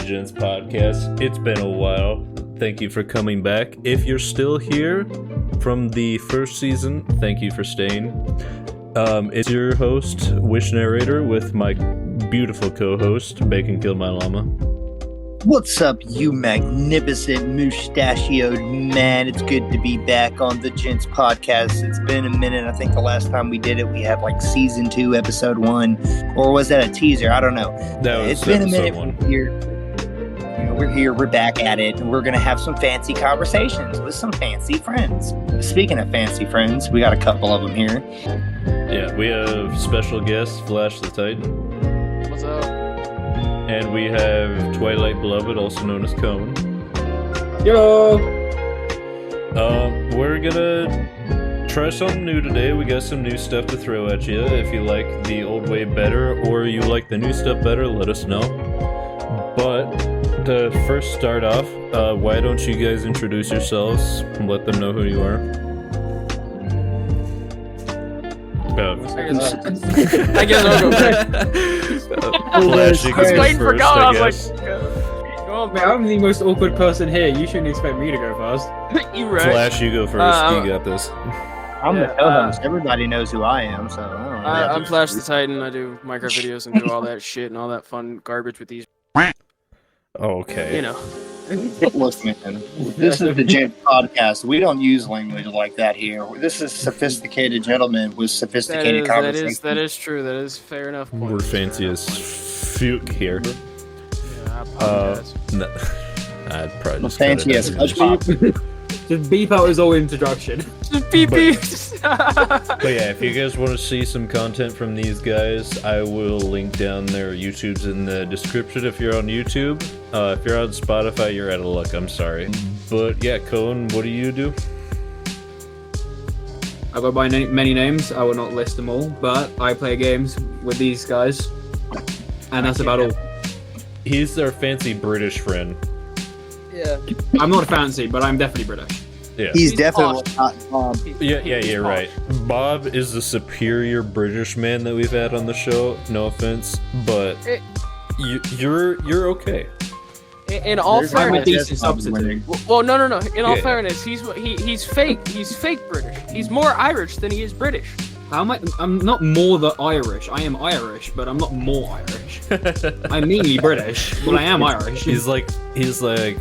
Gents podcast. It's been a while. Thank you for coming back. If you're still here from the first season, thank you for staying. It's your host, Wish Narrator, with my beautiful co-host, Bacon Killed My Llama. What's up, you magnificent mustachioed man? It's good to be back on the Gents podcast. It's been a minute. I think the last time we did it, we had like season 2, episode 1, or was that a teaser? I don't know. It's been a minute. We're here. We're back at it, and we're gonna have some fancy conversations with some fancy friends. Speaking of fancy friends, we got a couple of them here. Yeah, we have special guest Flash the Titan. What's up? And we have Twilight Beloved, also known as Cone. Yo! We're gonna try something new today. We got some new stuff to throw at you. If you like the old way better, or you like the new stuff better, let us know. But to first start off, why don't you guys introduce yourselves and let them know who you are? I guess I'll go first. Flash, you I was can waiting go for first, God. I I was guess. like, go on, Man, I'm the most awkward person here. You shouldn't expect me to go first. you right. Flash, you go first. You got this. I'm Yeah, the co-host. Everybody knows who I am, so I don't know. I'm Flash the Titan. I do Minecraft videos and do all that shit and all that fun garbage with these. Okay. You know. Look, man, this is the Gents podcast. We don't use language like that here. This is sophisticated gentlemen with sophisticated conversations. That is true. That is fair enough. Point. We're fancy as fuck here. Yeah, I apologize. No, I'd probably just Fancy cut as it out. SpongeBob. Just beep out his whole introduction. Just beep beep. But yeah, if you guys want to see some content from these guys, I will link down their YouTubes in the description if you're on YouTube. If you're on Spotify, you're out of luck. I'm sorry. But yeah, Cohen, what do you do? I go by many names. I will not list them all, but I play games with these guys, and that's about all. He's our fancy British friend. Yeah. I'm not fancy, but I'm definitely British. Yeah. He's He's definitely posh. not. Yeah, you're right. Bob is the superior British man that we've had on the show. No offense, but you're okay. In all I'm a fairness, decent substitute. well, no. In all Yeah. fairness, he's fake. He's fake British. He's more Irish than he is British. How am I? I'm not more the Irish. I am Irish, but I'm not more Irish. I'm mainly British, but I am Irish. He's like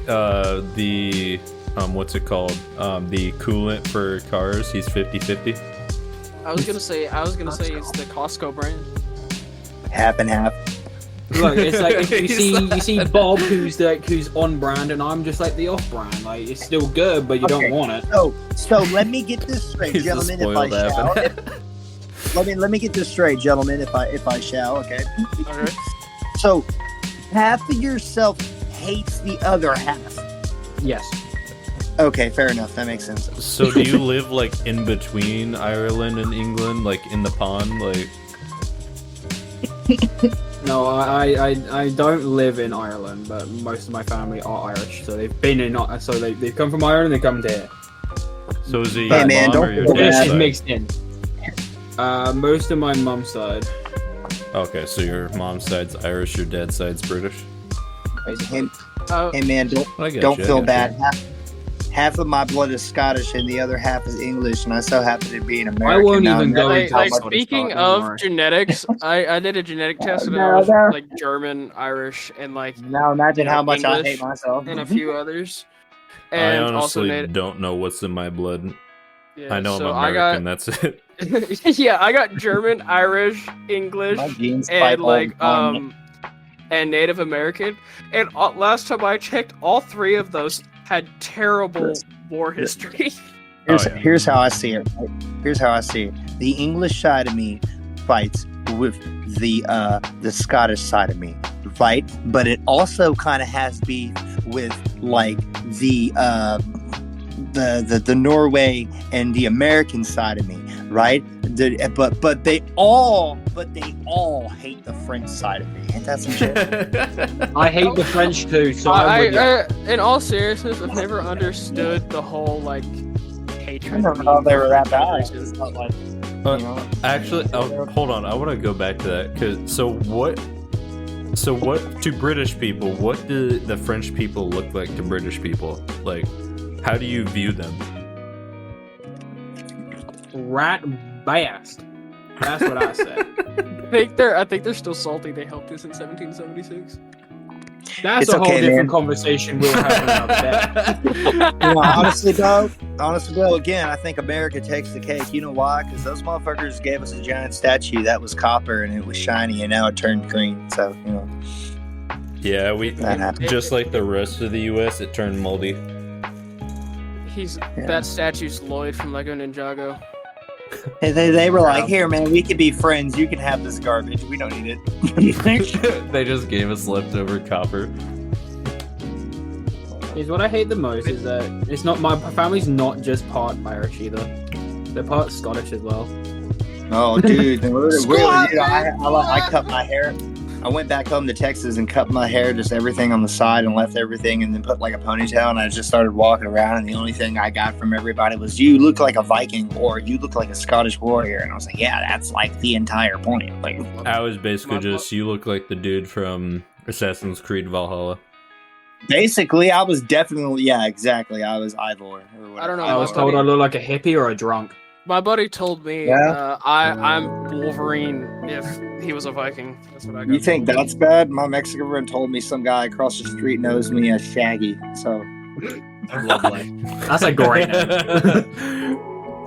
the what's it called? The coolant for cars. He's 50-50. I was gonna say it's the Costco brand. Half and half. Look, it's like if He's you see Bob, who's on brand, and I'm just like the off brand. Like it's still good, but you Okay. don't want it. So let me get this straight, He's the gentlemen. If I spoiled shall. ass. Let me get this straight, gentlemen. If I shall. Okay. Okay. So half of yourself hates the other half. Yes. Okay, fair enough. That makes sense. So do you live like in between Ireland and England, like in the pond, like? No, I don't live in Ireland, but most of my family are Irish, so they've been in. So they've come from Ireland, and they come to here. So is it Hey, your man, mom don't or your feel dad's This bad. is side? mixed in. Most of my mum's side. Okay, so your mom's side's Irish, your dad's side's British. Hey, Uh, hey man, I get don't you, I feel get bad. you. Half of my blood is Scottish, and the other half is English, and I so happen to be an American. I won't now, even and go that- into like how much speaking it's of not, genetics, I did a genetic test and I was like German, Irish, and like Now imagine how much I English hate myself. and a few others. I And also honestly made don't know what's in my blood. yeah, I know so I'm American. That's it. yeah, I got German, Irish, English, My genes fight and all like the time. and Native American. And last time I checked, all three of those had terrible war history. Here's, Oh, yeah. here's how I see it. Right? Here's how I see it. The English side of me fights with the Scottish side of me, right? But it also kind of has beef with like the Norway and the American side of me, right? But they all hate the French side of me. Ain't that some shit? I hate the French too, so In all seriousness, I've never understood the whole like I hatred. don't know if they were that bad. It's not like, Uh, you know, Actually, hold on. I want to go back to that. So what So what to British people? What do the French people look like to British people? Like, how do you view them? Rat bast. That's what I said. I think they're still salty. They helped us in 1776. That's It's a whole okay, different man. conversation we'll have another day. Honestly, though, again, I think America takes the cake. You know why? Because those motherfuckers gave us a giant statue that was copper and it was shiny, and now it turned green. So, Yeah, that happened. just like the rest of the U.S., it turned moldy. That statue's Lloyd from Lego Ninjago. Hey, they were like, here, man, we could be friends. You can have this garbage. We don't need it. They just gave us leftover copper. Is what I hate the most is that it's not my family's not just part Irish either. They're part Scottish as well. Oh, dude. I cut my hair. I went back home to Texas and cut my hair, just everything on the side, and left everything, and then put like a ponytail, and I just started walking around, and the only thing I got from everybody was, you look like a Viking, or you look like a Scottish warrior. And I was like, yeah, that's like the entire point. Like, I was basically just, you look like the dude from Assassin's Creed Valhalla. basically, I was definitely, yeah, exactly. I was Ivor. Or whatever. I don't know. I was told I look like a hippie or a drunk. My buddy told me I'm Wolverine if he was a Viking. That's what I got. You think that's bad? My Mexican friend told me some guy across the street knows me as Shaggy. So Lovely. That's a great name.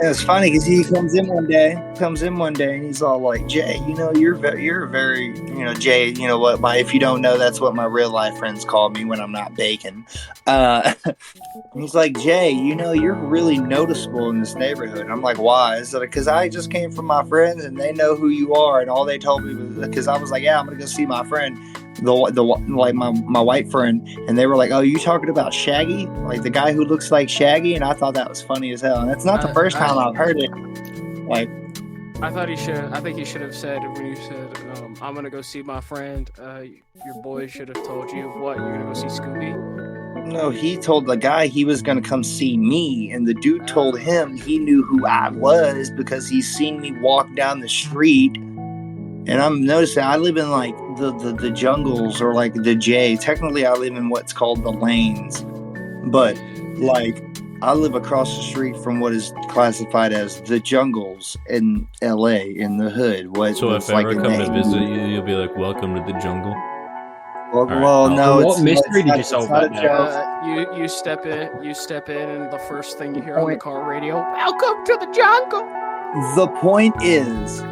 it's funny because he comes in one day, and he's all like, "Jay, you're very, Jay, you know what? If you don't know, that's what my real life friends call me when I'm not baking." He's like, "Jay, you're really noticeable in this neighborhood." And I'm like, "Why?" Is it because I just came from my friends and they know who you are, and all they told me was because I was like, "Yeah, I'm gonna go see my friend." My white friend, and they were like, "Oh, you talking about Shaggy, like the guy who looks like Shaggy?" And I thought that was funny as hell. And that's not the first time I've heard it. Like, I think he should have said when you said, "I'm gonna go see my friend." Your boy should have told you what you're gonna go see Scooby. no, he told the guy he was gonna come see me, and the dude told him he knew who I was because he's seen me walk down the street. And I'm noticing I live in like the jungles, or like the J. Technically, I live in what's called the lanes, but like I live across the street from what is classified as the jungles in LA, in the hood. So if I ever come to visit you, you'll be like, "Welcome to the jungle." Well, no. What mystery did you solve that joke. You step in, and the first thing you hear on the car radio, "Welcome to the jungle." The point is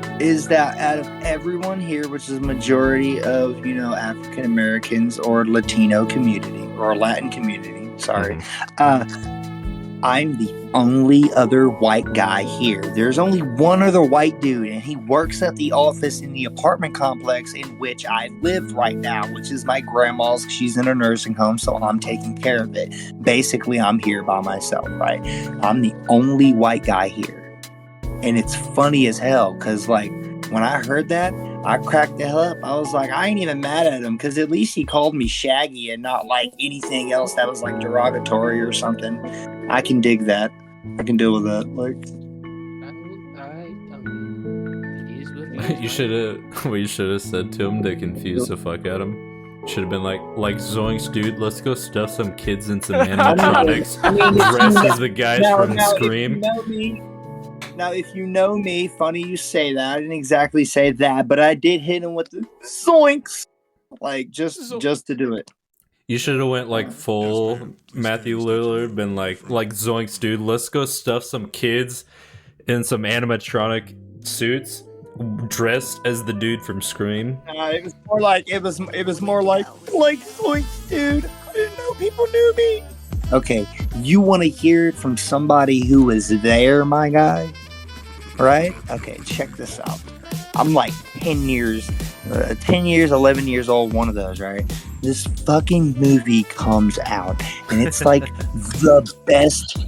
that out of everyone here, which is a majority of, African Americans or Latino community or Latin community, sorry, I'm the only other white guy here. There's only one other white dude, and he works at the office in the apartment complex in which I live right now, which is my grandma's. She's in a nursing home, so I'm taking care of it. Basically, I'm here by myself, right? I'm the only white guy here. And it's funny as hell, because, like, when I heard that, I cracked the hell up. I was like, I ain't even mad at him, because at least he called me Shaggy and not, like, anything else that was, like, derogatory or something. I can dig that. I can deal with that. Like, You should have said to him to confuse the fuck out of him. Should have been like Zoinks, dude, let's go stuff some kids in some animatronics. Dressed as the guys from Scream. Now, if you know me, funny you say that. I didn't exactly say that, but I did hit him with the zoinks, like just to do it. You should have went like full Matthew Lillard, been like Zoinks, dude, let's go stuff some kids in some animatronic suits, dressed as the dude from Scream. It was more like zoinks, dude. I didn't know people knew me. Okay, you want to hear it from somebody who was there, my guy? Right? Okay, check this out. I'm like 11 years old, one of those, right? This fucking movie comes out, and it's like the best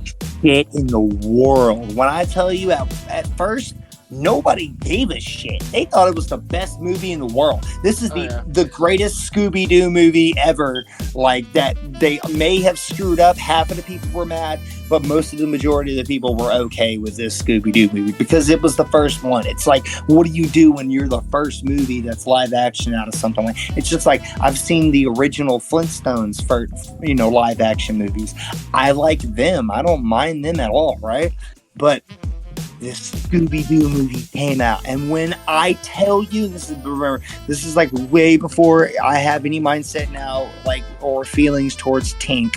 shit in the world. When I tell you at first, nobody gave a shit. They thought it was the best movie in the world. This is the greatest Scooby-Doo movie ever. Like, that they may have screwed up. Half of the people were mad, but most of the majority of the people were okay with this Scooby-Doo movie because it was the first one. It's like, what do you do when you're the first movie that's live action out of something like? It's just like, I've seen the original Flintstones for, live action movies. I like them. I don't mind them at all, right? But this Scooby-Doo movie came out, and when I tell you, this is like way before I have any mindset now, like, or feelings towards Tink,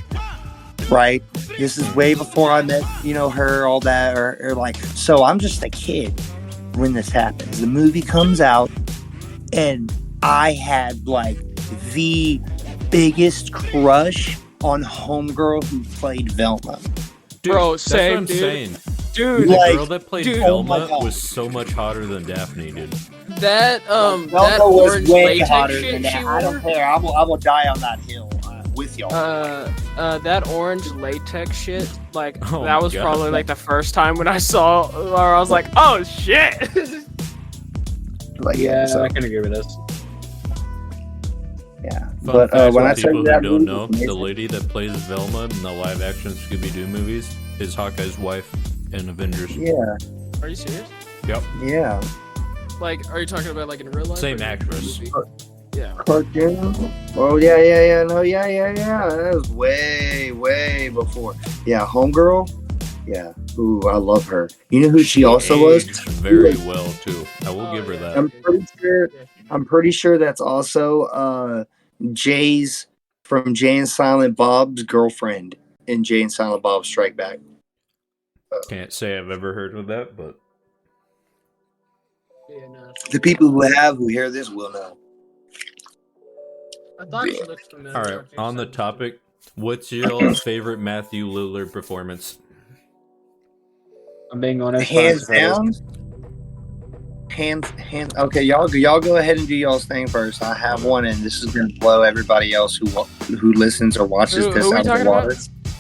right? This is way before I met, her, all that, or like, so I'm just a kid when this happens. The movie comes out, and I had like the biggest crush on homegirl who played Velma. Dude, bro, that's same, what I'm dude. saying. Dude, The like, girl that played dude, Velma oh was so much hotter than Daphne, dude. that Velma that was orange way latex hotter shit than she that. I don't wore. care. I will die on that hill with y'all. That orange latex shit, like, Oh that was my God. probably like the first time when I saw, or I was like, oh shit. Like, Yeah, so, I can agree with this. yeah. Fun But fact when for I people tell who you that don't movie know, was the amazing. lady that plays Velma in the live-action Scooby-Doo movies is Hawkeye's wife in Avengers. Yeah, Are you serious? Yep. yeah. Like, are you talking about like in real life? Same or in the actress. movie? Yeah. Cartoon. Oh yeah. No, yeah. That was way before. Yeah, homegirl. Yeah. Ooh, I love her. You know who she also was? aged very well too. I will give her that. I'm pretty sure that's also Jay's from Jay and Silent Bob's girlfriend in Jay and Silent Bob Strike Back. Can't say I've ever heard of that, but Yeah, no. The people who hear this will know. I thought she looked familiar. all right. On the topic, what's your favorite Matthew Lillard performance? I'm being honest. Hands Final down. Hands. Okay, y'all go ahead and do y'all's thing first. I have one, and this is gonna blow everybody else who listens or watches Who this we out of talking the water.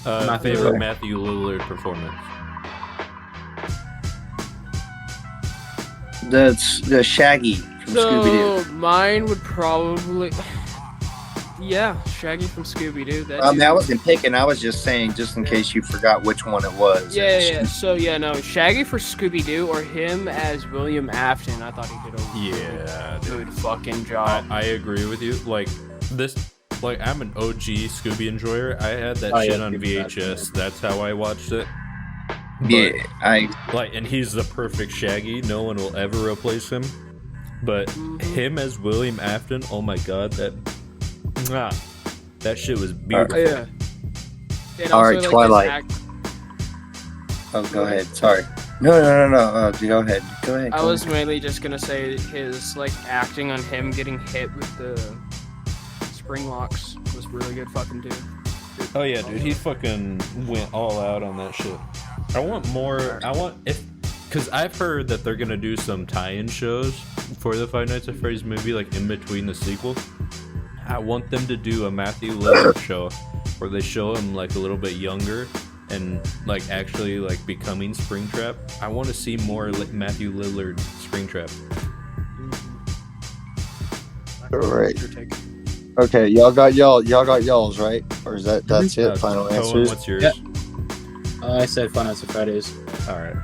about? My favorite Matthew Lillard performance. The Shaggy from Scooby-Doo. So mine would probably, yeah, Shaggy from Scooby-Doo. That I mean, I dude- wasn't picking. I was just saying, just in case you forgot which one it was. Yeah. So no, Shaggy for Scooby-Doo or him as William Afton. I thought he did a Yeah, dude. good fucking job. I agree with you. Like this, like I'm an OG Scooby enjoyer. I had that Oh, shit yeah, on give me that, VHS. That's how I watched it. Yeah, Like, and he's the perfect Shaggy. No one will ever replace him. But him as William Afton, oh my god, that shit was beautiful. Yeah. And All also, right, like, his Twilight. Oh, go ahead. Sorry. No. Go ahead. I was mainly just gonna say his like acting on him getting hit with the spring locks was really good fucking too. Oh yeah, dude, he fucking went all out on that shit. I want more. Because I've heard that they're gonna do some tie-in shows for the Five Nights at Freddy's movie, like in between the sequel. I want them to do a Matthew Lillard show where they show him like a little bit younger and like actually like becoming Springtrap. I want to see more like Matthew Lillard Springtrap. All right. Okay, y'all got y'all's right, or is that's it? Final Cohen, answers. what's yours? Yeah. I said Five Nights at Freddy's. All right.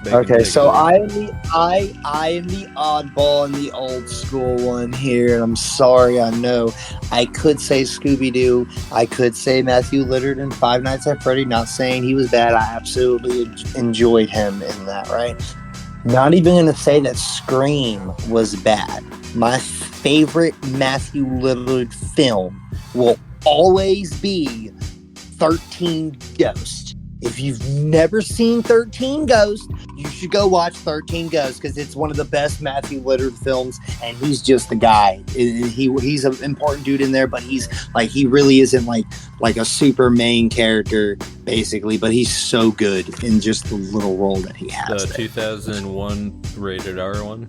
Okay, so I am the oddball and the old school one here, and I'm sorry. I know I could say Scooby-Doo, I could say Matthew Lillard in Five Nights at Freddy. Not saying he was bad. I absolutely enjoyed him in that. Right. Not even gonna say that Scream was bad. My favorite Matthew Lillard film will always be 13 Ghosts. If you've never seen 13 Ghosts, you should go watch 13 Ghosts because it's one of the best Matthew Lillard films, and he's just a guy. He's an important dude in there, but he's like, he really isn't like a super main character basically, but he's so good in just the little role that he has. The 2001 rated R one.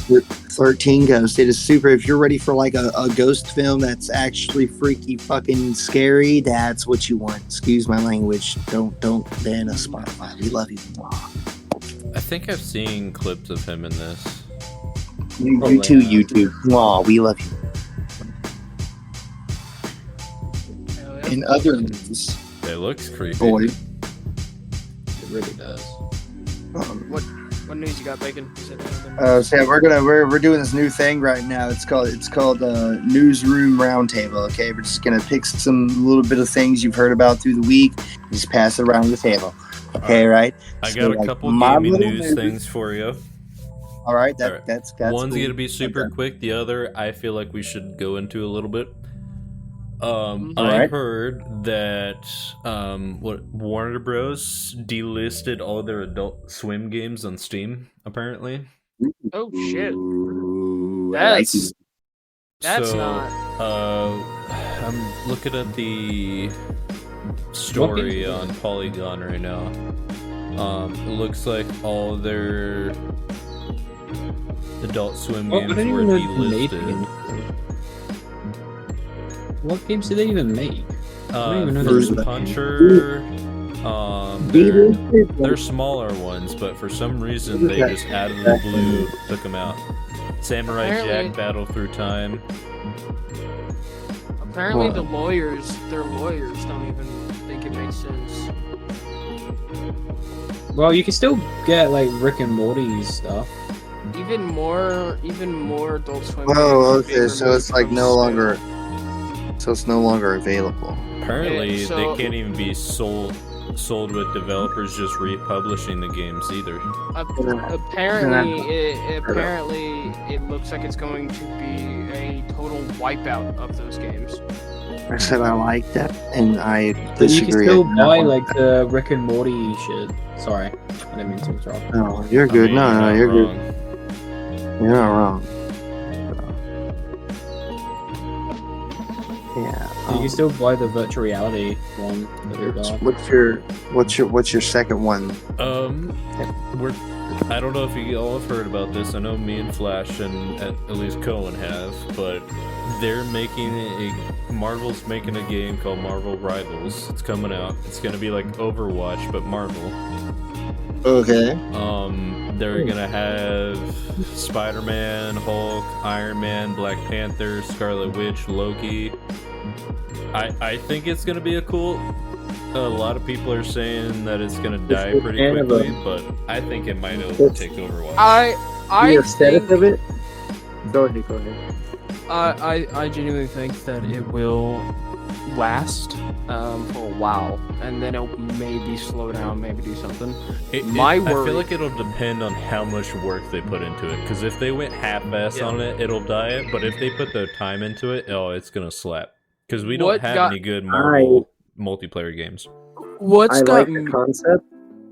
13 Ghosts. It is super. If you're ready for like a ghost film that's actually freaky fucking scary, that's what you want. Excuse my language. Don't ban us, Spotify. We love you. I think I've seen clips of him in this. You too, YouTube. Aw, we love you. Hell yeah. In other news, It looks creepy. boy, It really does. What news you got, Bacon? You said something. so we're doing this new thing right now. It's called Newsroom Roundtable. Okay, we're just gonna pick some little bit of things you've heard about through the week, and just pass it around the table. Okay, right? I So, got a couple my gaming little news things for you. All right, All right. that's One's cool. gonna be super Okay. quick. The other, I feel like we should go into a little bit. I Alright. heard that Warner Bros. Delisted all their Adult Swim games on Steam. Apparently, Oh shit. Ooh, I like you. That's so, not. I'm looking at the story on Polygon right now. It looks like all their Adult Swim Oh, I games didn't were even know they made delisted. games. What games did they even make? I don't even know First there's- Puncher. They're smaller ones, but for some reason they just out of the blue took them out. Samurai Apparently- Jack Battle Through Time. Apparently, What? their lawyers don't even think it makes sense. Well, you can still get like Rick and Morty stuff. Even more Adult Swim. Oh, games are being okay. So removed it's like from no Steam. longer. So it's no longer available. Apparently Yeah, so- they can't even be sold with developers just republishing the games either. Apparently, it looks like it's going to be a total wipeout of those games. I said I like that, and I But you can disagree. still on that buy one. like the Rick and Morty shit. Sorry, I didn't mean to interrupt. No, you're I good. mean, No, you're good. wrong. You're not wrong. Yeah. You can still buy the virtual reality one that we got. What's your second one? I don't know if you all have heard about this. I know me and Flash and at least Cohen have, but they're Marvel's making a game called Marvel Rivals. It's coming out. It's gonna be like Overwatch, but Marvel. Okay. They're gonna have Spider-Man, Hulk, Iron Man, Black Panther, Scarlet Witch, Loki. I think it's gonna be a cool. A lot of people are saying that it's gonna die pretty quickly, but I think it might overtake Overwatch. I The aesthetic think, of it. Go ahead. I genuinely think that it will last for a while, and then it'll maybe slow down, maybe do something. I worry- feel like it'll depend on how much work they put into it. Because if they went half-ass on it, it'll die. But if they put their time into it, it's gonna slap. Because we don't What have got- any good Marvel multiplayer games. What's I got like the concept.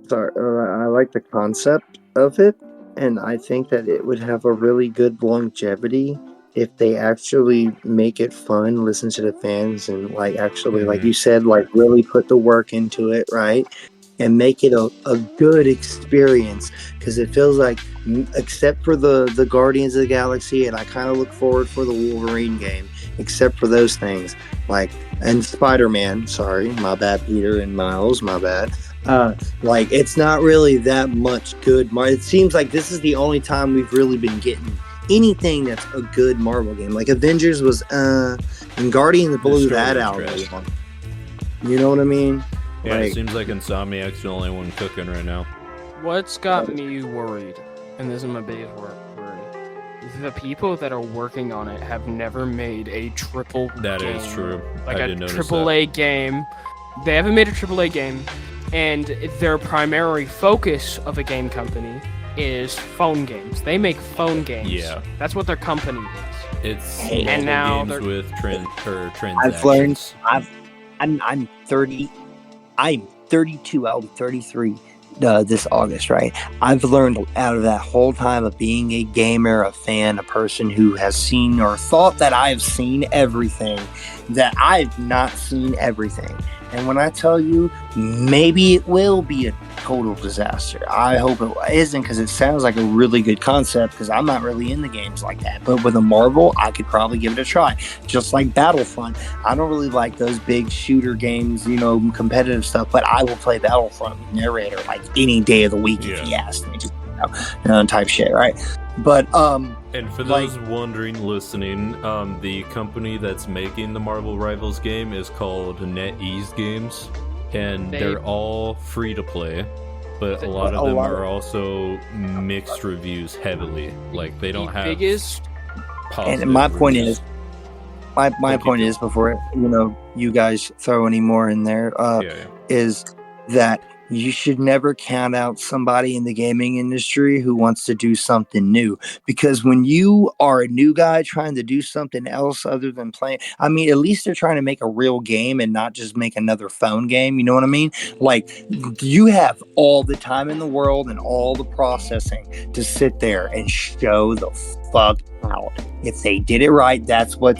Sorry, I like the concept of it, and I think that it would have a really good longevity if they actually make it fun, listen to the fans, and like actually, like you said, like really put the work into it, right? And make it a good experience, because it feels like, except for the Guardians of the Galaxy, and I kind of look forward for the Wolverine game, except for those things, like, and Spider-Man, sorry, my bad, Peter and Miles, my bad. Like, it's not really that much good. It seems like this is the only time we've really been getting anything that's a good Marvel game. Like Avengers was, and Guardians blew that out. You know what I mean? Yeah, Like- it seems like Insomniac's the only one cooking right now. What's got me worried, and this is my biggest worry, the people that are working on it have never made a triple That game. is true. Like I a did notice triple A game. They haven't made a triple A game, and their primary focus of a game company is phone games. They make phone games. Yeah. That's what their company is. It's Hey, and mobile now games they're- with transactions. I've learned. I'm 30. I'm 32. I'll be 33 this August, right? I've learned out of that whole time of being a gamer, a fan, a person who has seen or thought that I've seen everything, that I've not seen everything. And when I tell you, maybe it will be a total disaster. I hope it isn't, because it sounds like a really good concept, because I'm not really into games like that. But with a Marvel, I could probably give it a try. Just like Battlefront. I don't really like those big shooter games, competitive stuff, but I will play Battlefront with narrator like any day of the week if you ask me. Just type shit, right? But And for those wondering, listening, the company that's making the Marvel Rivals game is called NetEase Games, and they're all free to play, but a lot of them are also mixed reviews heavily. Like they don't have biggest. And my point is, my point is, before you guys throw any more in there, is that you should never count out somebody in the gaming industry who wants to do something new. Because when you are a new guy trying to do something else other than playing, I mean, at least they're trying to make a real game and not just make another phone game. You know what I mean? Like, you have all the time in the world and all the processing to sit there and show the fuck out. If they did it right, that's what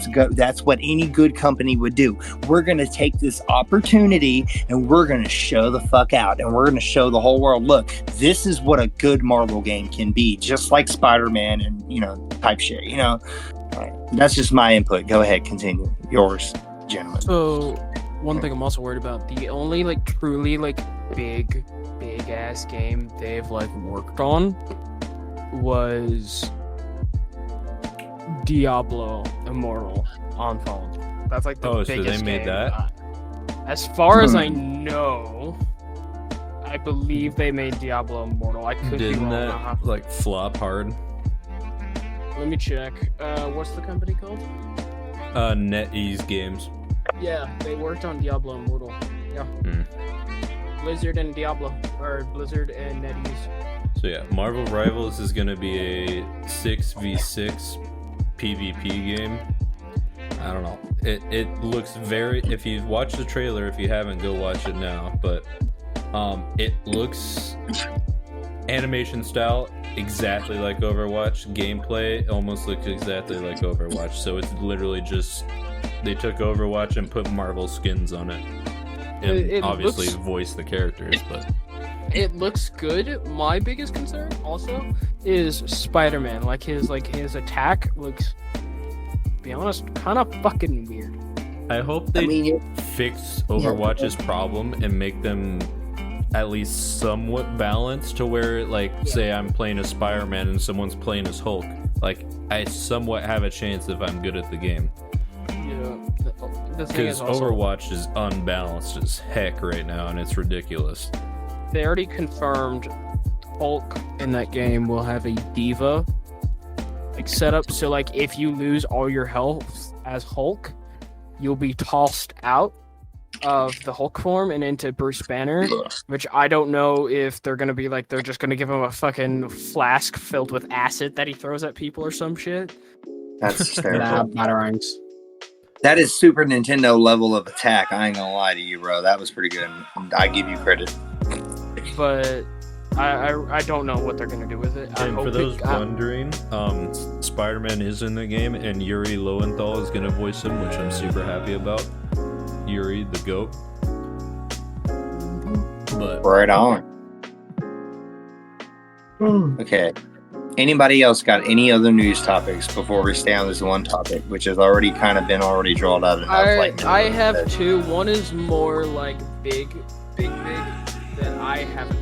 any good company would do. We're going to take this opportunity and we're going to show the fuck out, and we're going to show the whole world, look, this is what a good Marvel game can be, just like Spider-Man and type shit. That's just my input. Go ahead, continue. Yours, gentlemen. So one thing I'm also worried about, the only truly big ass game they've worked on was Diablo Immortal on phone. That's the biggest so they made game. that? As far as I know, I believe they made Diablo Immortal. I could be wrong. That flop hard? Let me check. What's the company called? NetEase Games. Yeah, they worked on Diablo Immortal. Yeah. Blizzard and Diablo, or Blizzard and NetEase. So yeah, Marvel Rivals is gonna be a 6v6 PvP game. I don't know. It looks very. If you've watched the trailer, if you haven't, go watch it now. But it looks animation style exactly like Overwatch. Gameplay almost looks exactly like Overwatch. So it's literally just they took Overwatch and put Marvel skins on it, and it obviously looks, voice the characters. But it looks good. My biggest concern also is Spider-Man. His attack looks, to be honest, kind of fucking weird. I hope they fix Overwatch's problem and make them at least somewhat balanced to where, say I'm playing as Spider-Man and someone's playing as Hulk. I somewhat have a chance if I'm good at the game. Yeah. The thing Because is also, Overwatch is unbalanced as heck right now, and it's ridiculous. they already confirmed Hulk in that game will have a diva setup. So if you lose all your health as Hulk, you'll be tossed out of the Hulk form and into Bruce Banner, which I don't know if they're gonna be they're just gonna give him a fucking flask filled with acid that he throws at people or some shit. That's terrible. Batarangs. That is Super Nintendo level of attack. I ain't gonna lie to you, bro. That was pretty good. I give you credit. But I don't know what they're gonna do with it. And for those wondering, Spider-Man is in the game, and Yuri Lowenthal is gonna voice him, which I'm super happy about. Yuri, the GOAT. But Right on. Okay. Anybody else got any other news topics before we stay on this one topic, which has already kind of been drawn out enough? I have two. One is more big that I haven't.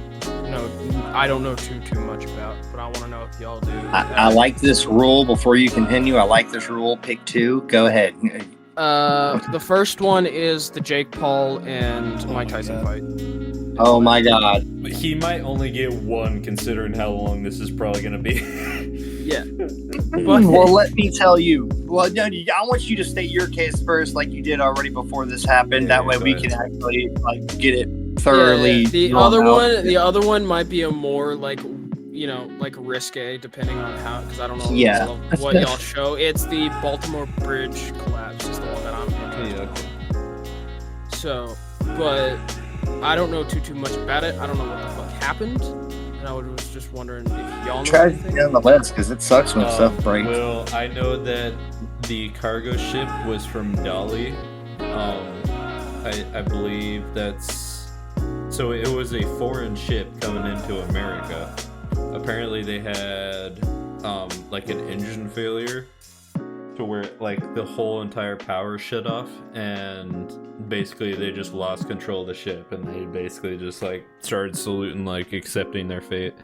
I don't know too much about, but I want to know if y'all do. I like this rule. Before you continue, I like this rule. Pick two. Go ahead. The first one is the Jake Paul and Mike Tyson fight. Oh my God. he might only get one, considering how long this is probably going to be. Yeah. Well, let me tell you. Well, no, I want you to state your case first, like you did already before this happened. That way we can actually get it thoroughly. Yeah. The other one might be a more risque, depending on how, because I don't know what y'all show. It's the Baltimore Bridge collapse is the one that I'm interested in. So, but I don't know too much about it. I don't know what the fuck happened, and I was just wondering if y'all know Try to anything. get on the list because it sucks when stuff breaks. Well, I know that the cargo ship was from Dali. I believe that's... So it was a foreign ship coming into America. Apparently they had an engine failure to where the whole entire power shut off, and basically they just lost control of the ship, and they basically just started saluting, accepting their fate.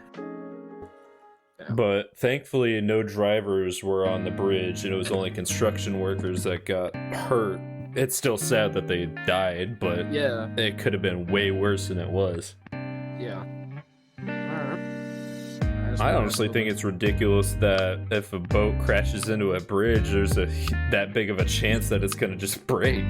But thankfully, no drivers were on the bridge, and it was only construction workers that got hurt. It's still sad that they died, but Yeah. it could have been way worse than it was. Yeah. I honestly think it's ridiculous that if a boat crashes into a bridge, there's that big of a chance that it's gonna just break.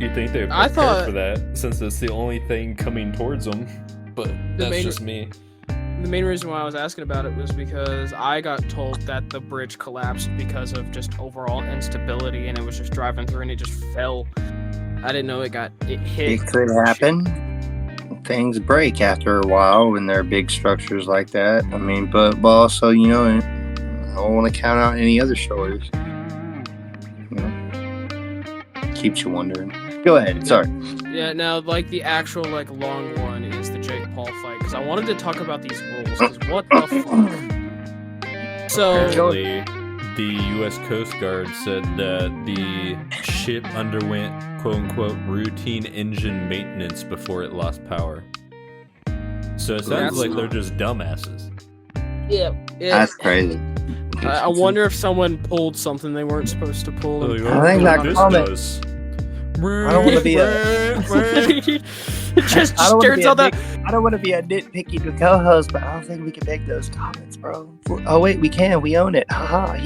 You'd think they would I prepare thought- for that, since it's the only thing coming towards them. But that's just me. The main reason why I was asking about it was because I got told that the bridge collapsed because of just overall instability, and it was just driving through and it just fell. I didn't know it hit. It could happen. Things break after a while when there are big structures like that. I mean, but also, I don't want to count out any other stories. Keeps you wondering. Go ahead. Sorry. Yeah, now, like, the actual, like, long one is the Jake Paul fight, because I wanted to talk about these rules, because what the fuck? So, Apparently, the U.S. Coast Guard said that the ship underwent quote-unquote routine engine maintenance before it lost power. So it sounds That's like not- they're just dumbasses. yeah. That's crazy. I wonder if someone pulled something they weren't supposed to pull. Like, I think that this comment- does. I don't want to be It just I don't wanna turns be a out that I don't want to be a nitpicky to co-host, but I don't think we can make those comments, bro. Oh wait, we can. We own it. Haha.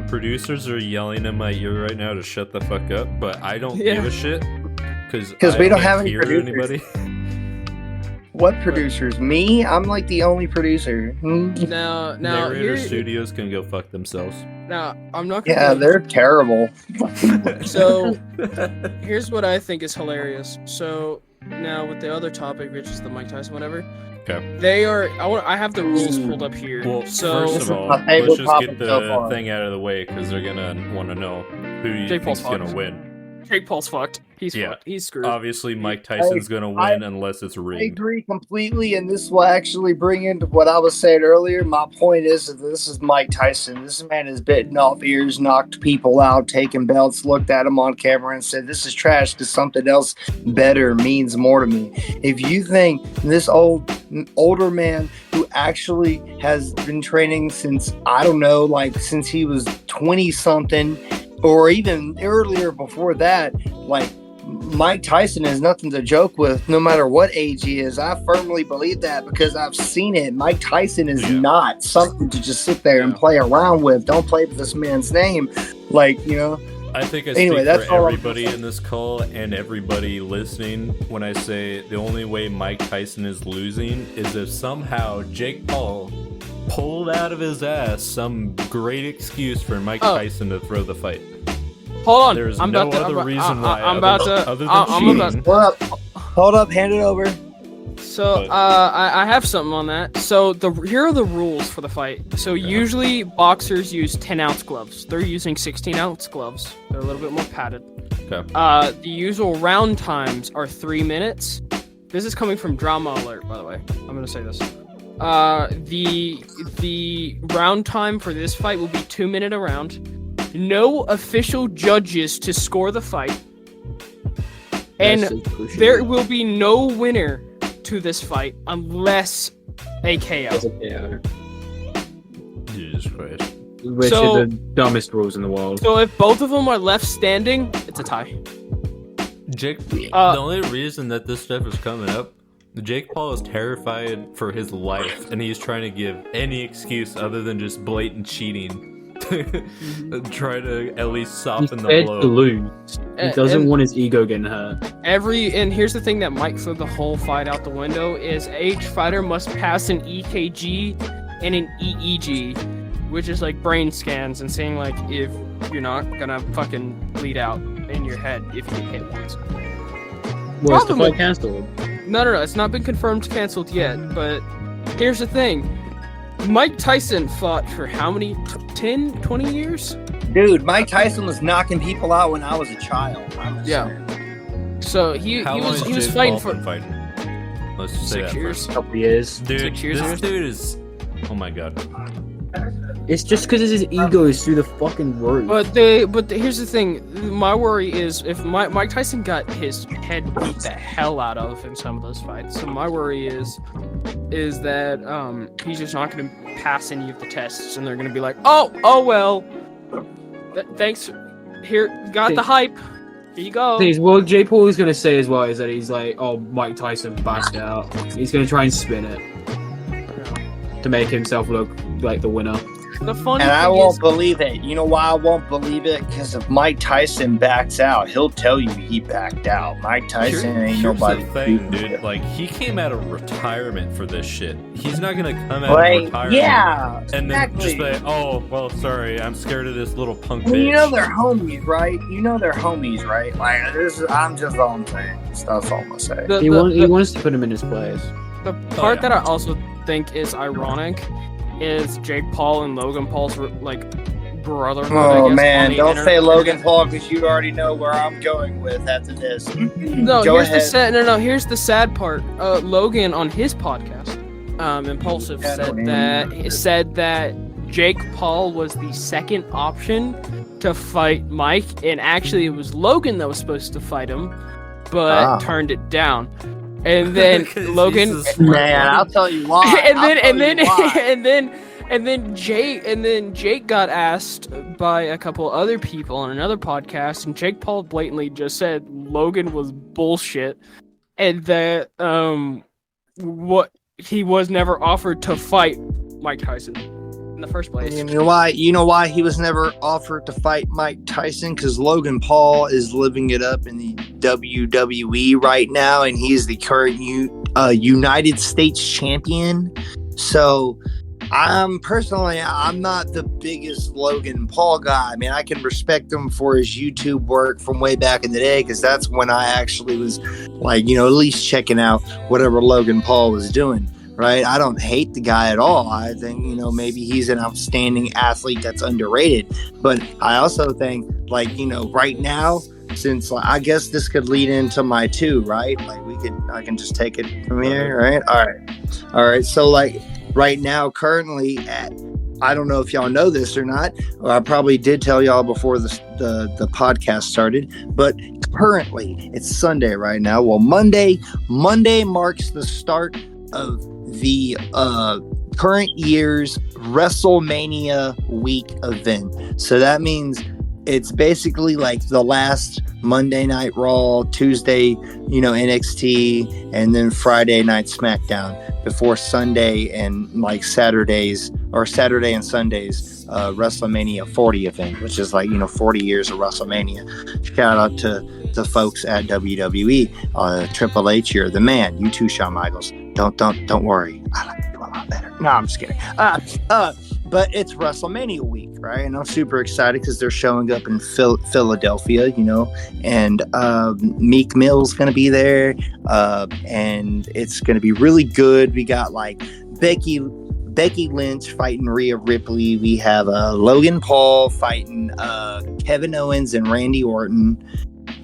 Producers are yelling in my ear right now to shut the fuck up, but I don't Yeah. give a shit because we don't have any hear producers. anybody. What producers? Me? I'm like the only producer. now Narrator here, Studios can go fuck themselves. now I'm not gonna Yeah, they're terrible. So here's what I think is hilarious. So now with the other topic, which is the Mike Tyson whatever, Okay. they are. I have the rules pulled up here. Well, so first of all, my favorite let's just topic get the so far. thing out of the way because they're gonna want to know who you Jake think's Paul's gonna fucked. win. Jake Paul's fucked. He's Yeah. fucked. He's screwed. Obviously, Mike Tyson's gonna win unless it's I rigged. agree completely, and this will actually bring into what I was saying earlier. My point is that this is Mike Tyson. This man has bitten off ears, knocked people out, taken belts, looked at him on camera, and said, "This is trash because something else better means more to me." If you think this older man who actually has been training since, I don't know, like since he was 20 something, or even earlier before that, like Mike Tyson is nothing to joke with, no matter what age he is. I firmly believe that because I've seen it. Mike Tyson is Yeah. not something to just sit there and Yeah. play around with. Don't play with this man's name. Like, I think I Anyway, speak that's for all I'm everybody saying. in this call and everybody listening when I say the only way Mike Tyson is losing is if somehow Jake Paul pulled out of his ass some great excuse for Mike Oh. Tyson to throw the fight. Hold on. There's I'm no about to. other I'm, reason why I'm about other- to. other than I'm about. cheating. hold up, hand it over. So, But- I have something on that. So, here are the rules for the fight. So, usually boxers use 10-ounce gloves. They're using 16-ounce gloves. They're a little bit more padded. Okay. The usual round times are 3 minutes. This is coming from Drama Alert, by the way. I'm gonna say this. The round time for this fight will be 2 minutes a round. No official judges to score the fight. And That's so crucial. there will be no winner to this fight unless a KO. Yeah. Jesus Christ. Which So- are the dumbest rules in the world. So if both of them are left standing, it's a tie. Jake, the Uh, only reason that this stuff is coming up, Jake Paul is terrified for his life, and he's trying to give any excuse other than just blatant cheating to try to at least He's soften the scared to blow. lose. He doesn't And want his ego getting hurt. and here's the thing that might throw the whole fight out the window is each fighter must pass an EKG and an EEG, which is like brain scans and seeing like if you're not gonna fucking bleed out in your head if you get hit once. Was the Problem fight with- cancelled? No, it's not been confirmed canceled yet, but here's the thing. Mike Tyson fought for how many? 10, 20 years? Dude, Mike Tyson was knocking people out when I was a child. I'm just Yeah. saying. So he How long was has Jake fighting Paul for been fighting? Let's just say 6 that years. first. Couple years. Dude, 6 years this ago? dude is. Oh my god. It's just because his ego is through the fucking roof. But here's the thing. My worry is if Mike Tyson got his head beat the hell out of in some of those fights. So my worry is that he's just not going to pass any of the tests, and they're going to be like, oh well, thanks. Here, got the hype. Here you go. Well, Jay Paul is going to say as well is that he's like, oh, Mike Tyson backed out. He's going to try and spin it to make himself look like the winner. The funny And I thing won't is, believe it. You know why I won't believe it? Because if Mike Tyson backs out, he'll tell you he backed out. Mike Tyson ain't Here's nobody. the thing, dude. Like, he came out of retirement for this shit. He's not gonna come out Like, of retirement yeah, and then exactly. just say, "Oh, well, sorry, I'm scared of this little punk Well, bitch." you know they're homies, right? Like this is. I'm just all I'm saying. That's all I'm gonna say. He wants to put him in his place. the part yeah. that I also think is ironic is Jake Paul and Logan Paul's like brotherhood. I Oh guess, man, on the don't say internet. Logan Paul because you already know where I'm going with after this. No, Go here's ahead. the sad. No. Here's the sad part. Logan on his podcast, Impulsive said that Jake Paul was the second option to fight Mike, and actually it was Logan that was supposed to fight him, but turned it down. And then 'Cause Logan, he's a smart Man, guy. I'll tell you why. and then Jake got asked by a couple other people on another podcast, and Jake Paul blatantly just said Logan was bullshit, and that what he was never offered to fight Mike Tyson in the first place. You know why? You know why he was never offered to fight Mike Tyson? Because Logan Paul is living it up in the WWE right now, and he's the current United States champion. So, I'm not the biggest Logan Paul guy. I mean, I can respect him for his YouTube work from way back in the day, because that's when I actually was like, at least checking out whatever Logan Paul was doing. Right, I don't hate the guy at all. I think maybe he's an outstanding athlete that's underrated. But I also think right now, since I guess this could lead into my two, right? I can just take it from here, right? All right. So right now, currently I don't know if y'all know this or not. Or I probably did tell y'all before the podcast started, but currently it's Sunday right now. Well, Monday marks the start of the current year's WrestleMania week event. So that means it's basically like the last Monday Night Raw, Tuesday, NXT, and then Friday Night SmackDown before Sunday and Saturday and Sundays WrestleMania 40 event, which is 40 years of WrestleMania. Shout out to the folks at WWE, Triple H, you're the man. You too, Shawn Michaels. Don't worry. I like you a lot better. No, I'm just kidding. But it's WrestleMania week, right? And I'm super excited because they're showing up in Philadelphia, and Meek Mill's going to be there, and it's going to be really good. We got Becky Lynch fighting Rhea Ripley. We have Logan Paul fighting Kevin Owens and Randy Orton.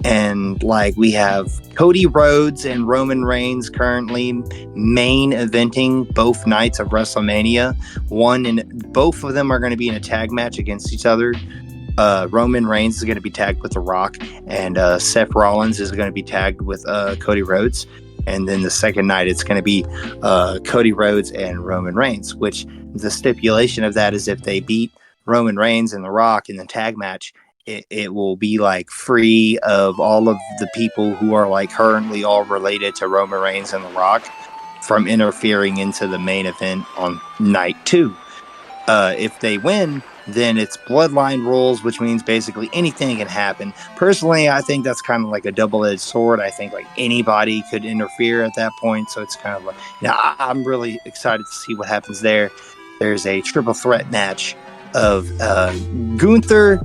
And we have Cody Rhodes and Roman Reigns currently main eventing both nights of WrestleMania. Both of them are going to be in a tag match against each other. Roman Reigns is going to be tagged with The Rock, and Seth Rollins is going to be tagged with Cody Rhodes. And then the second night, it's going to be Cody Rhodes and Roman Reigns, which the stipulation of that is if they beat Roman Reigns and The Rock in the tag match, it will be free of all of the people who are currently all related to Roman Reigns and The Rock from interfering into the main event on night 2. If they win, then it's bloodline rules, which means basically anything can happen. Personally, I think that's kind of like a double-edged sword. I think anybody could interfere at that point. So it's kind of I'm really excited to see what happens there. There's a triple threat match of Gunther.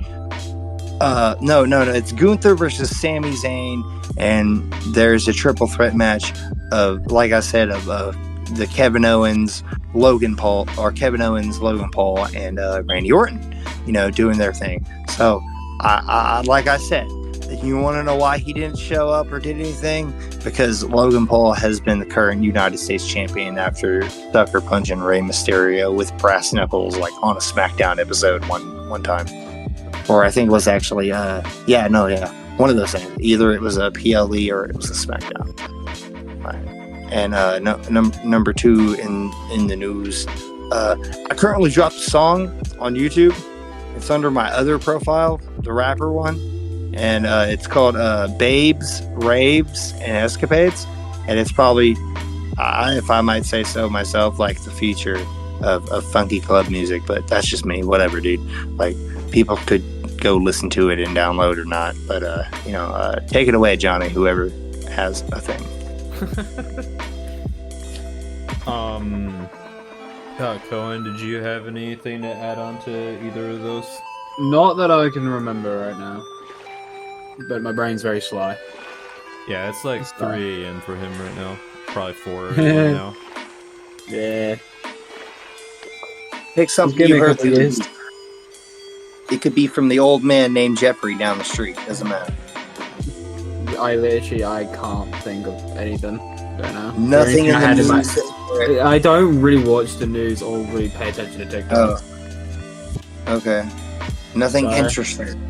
It's Gunther versus Sami Zayn, and there's a triple threat match of, like I said, of the Kevin Owens, Logan Paul, and Randy Orton, doing their thing. So, I like I said, you want to know why he didn't show up or did anything? because Logan Paul has been the current United States champion after sucker punching Rey Mysterio with brass knuckles, like on a SmackDown episode one time, or I think it was actually one of those things. Either it was a PLE or it was a SmackDown. And number 2 in the news, I currently dropped a song on YouTube. It's under my other profile, the rapper one, and it's called Babes, Raves, and Escapades. And it's probably, if I might say so myself, like the future of funky club music. But that's just me. Whatever, dude. Like, people could go listen to it and download or not. But, take it away, Johnny, whoever has a thing. Cohen, did you have anything to add on to either of those? Not that I can remember right now. But my brain's very sly. Yeah, it's like 3 a.m. for him right now. Probably 4 a.m. now. Yeah. Pick something Give me you a heard couple through years. It could be from the old man named Jeffrey down the street. Doesn't matter. I can't think of anything right now. Nothing in the had in my- news. I don't really watch the news or really pay attention to TikTok. Oh. Okay. Nothing Sorry. interesting.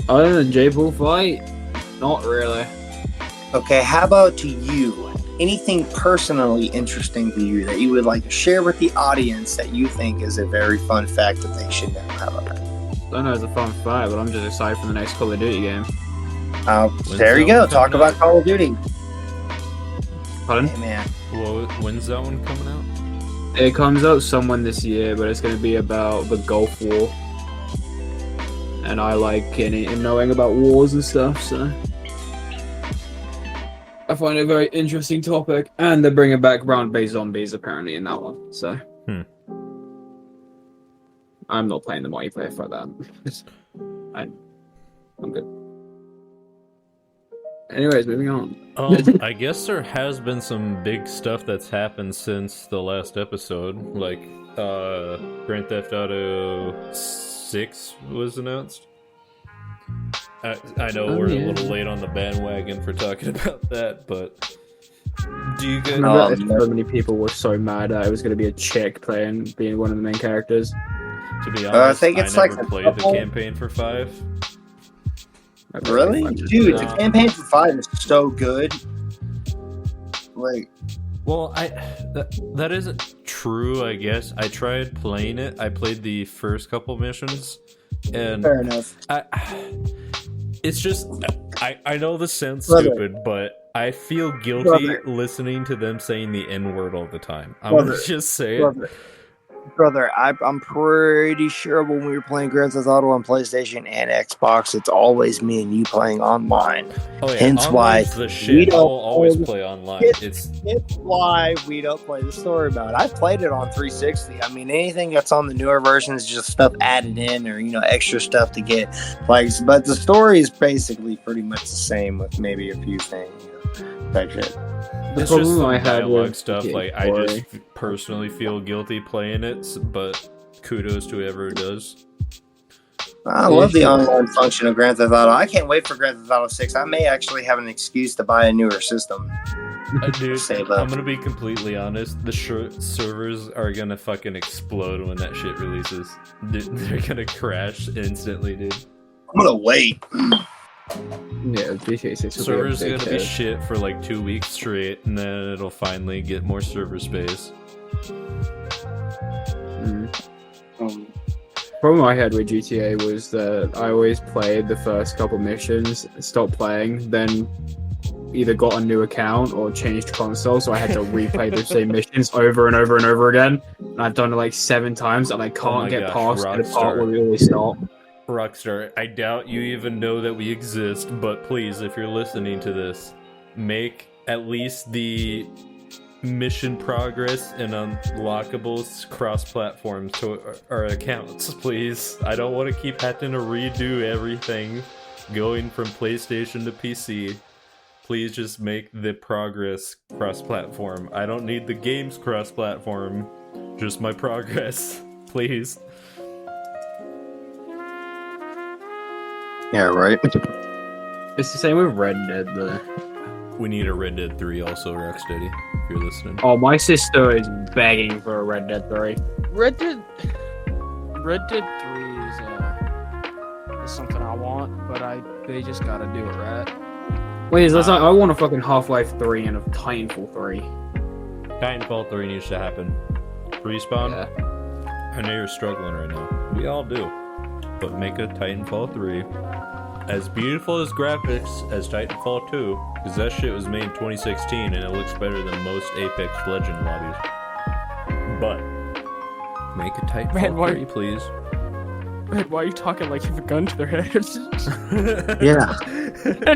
Other than J-Ball fight, not really. Okay, how about to you? Anything personally interesting to you that you would like to share with the audience that you think is a very fun fact that they should know? How about that? I don't know, it's a fun fight, but I'm just excited for the next Call of Duty game. There you that go. one Talk coming about out? Call of Duty. Pardon? Hey, man. Well, when's that one coming out? It comes out someone this year, but it's going to be about the Gulf War. And I like knowing about wars and stuff, so I find it a very interesting topic. And they're bringing back ground-based zombies apparently in that one, so I'm not playing the multiplayer for that. I'm good. Anyways, moving on. I guess there has been some big stuff that's happened since the last episode, like Grand Theft Auto 6 was announced. I know we're a little late on the bandwagon for talking about that, but do you guys... So many people were so mad that it was going to be a chick being one of the main characters. To be honest, I think it's never like a played the couple- campaign for 5. Really? Dude, the campaign for 5 is so good. Like, Well, that isn't true, I guess. I tried playing it. I played the first couple missions, and fair enough. it's just I know this sounds Brother. stupid, but I feel guilty Brother. listening to them saying the N word all the time. I'm Brother. gonna just say it. Brother, I'm pretty sure when we were playing Grand Theft Auto on PlayStation and Xbox, it's always me and you playing online. Oh yeah, Hence why online's the we shit. don't I'll always play- play online. It's why we don't play the story mode. I played it on 360. I mean, anything that's on the newer version is just stuff added in or, extra stuff to get. But the story is basically pretty much the same with maybe a few things. That shit. The It's just problem some I had dialogue with stuff. the Like I story- just personally feel guilty playing it, but kudos to whoever does. I love the online function of Grand Theft Auto. I can't wait for Grand Theft Auto 6. I may actually have an excuse to buy a newer system. Dude, Save up. I'm gonna be completely honest. The servers are gonna fucking explode when that shit releases. They're gonna crash instantly, dude. I'm gonna wait. Yeah, GTA 6 will Servers be are a big gonna be hit. shit for like 2 weeks straight, and then it'll finally get more server space. Problem I had with GTA was that I always played the first couple missions, stopped playing, then either got a new account or changed console, so I had to replay the same missions over and over and over again. And I've done it like 7 times, and I can't my get gosh, past the part Rockstar. where we always stop. Rockstar, I doubt you even know that we exist, but please, if you're listening to this, make at least the mission progress and unlockables cross-platform to our accounts, please. I don't want to keep having to redo everything going from PlayStation to PC. Please just make the progress cross-platform. I don't need the games cross-platform, just my progress, please. Yeah, right. It's the same with Red Dead, though. We need a Red Dead 3 also, Rocksteady, if you're listening. Oh, my sister is begging for a Red Dead 3. Red Dead 3 is something I want, but they just gotta do it right. Wait, that's like, I want a fucking Half-Life 3 and a Titanfall 3. Titanfall 3 needs to happen. Respawn, Yeah. I know you're struggling right now. We all do. But make a Titanfall 3 as beautiful as graphics as Titanfall 2, because that shit was made in 2016 and it looks better than most Apex Legend lobbies. But make a Titanfall 3, please. Red, why are you talking like you have a gun to their head? Yeah.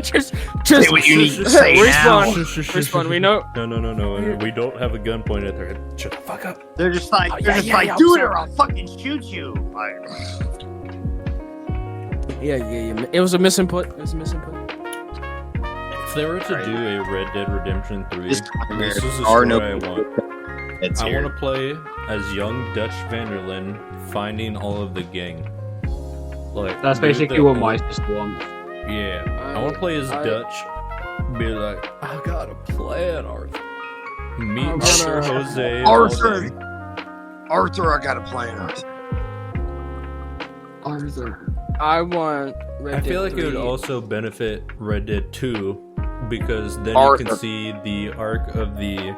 just Say what you need to say now. Respawn, we know. No. We don't have a gun pointed at their head. Shut the fuck up. They're just like, Oh, do I'm it sorry. or I'll fucking shoot you. Like, Yeah. It was a misinput. If they were to do a Red Dead Redemption 3, This this is the are story no- I want. it's I here. want to play as young Dutch Vanderlyn finding all of the gang. Like That's do basically the what whole- my sister wants. Yeah, I want to play as Dutch. Be like, I got a plan, Arthur. Meet I'm Arthur, gonna- Jose, Arthur. Jose. Arthur, I got a plan, Arthur. I want Red I Dead feel like 3. it would also benefit Red Dead 2 because then you Arthur. can see the arc of the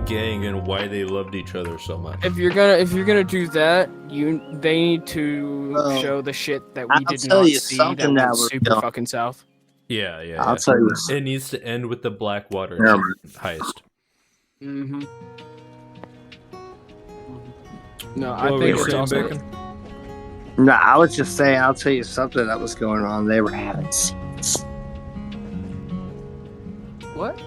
gang and why they loved each other so much. If you're gonna do that, they need to Well, show the shit that I'll we did tell not you see something that that was was super dumb. fucking south. Yeah. I'll tell you. It needs to end with the Blackwater Never heist. Mm-hmm. No, What I were think you it's saying, also. Bacon? No, I was just saying, I'll tell you something that was going on. They were having sex. What?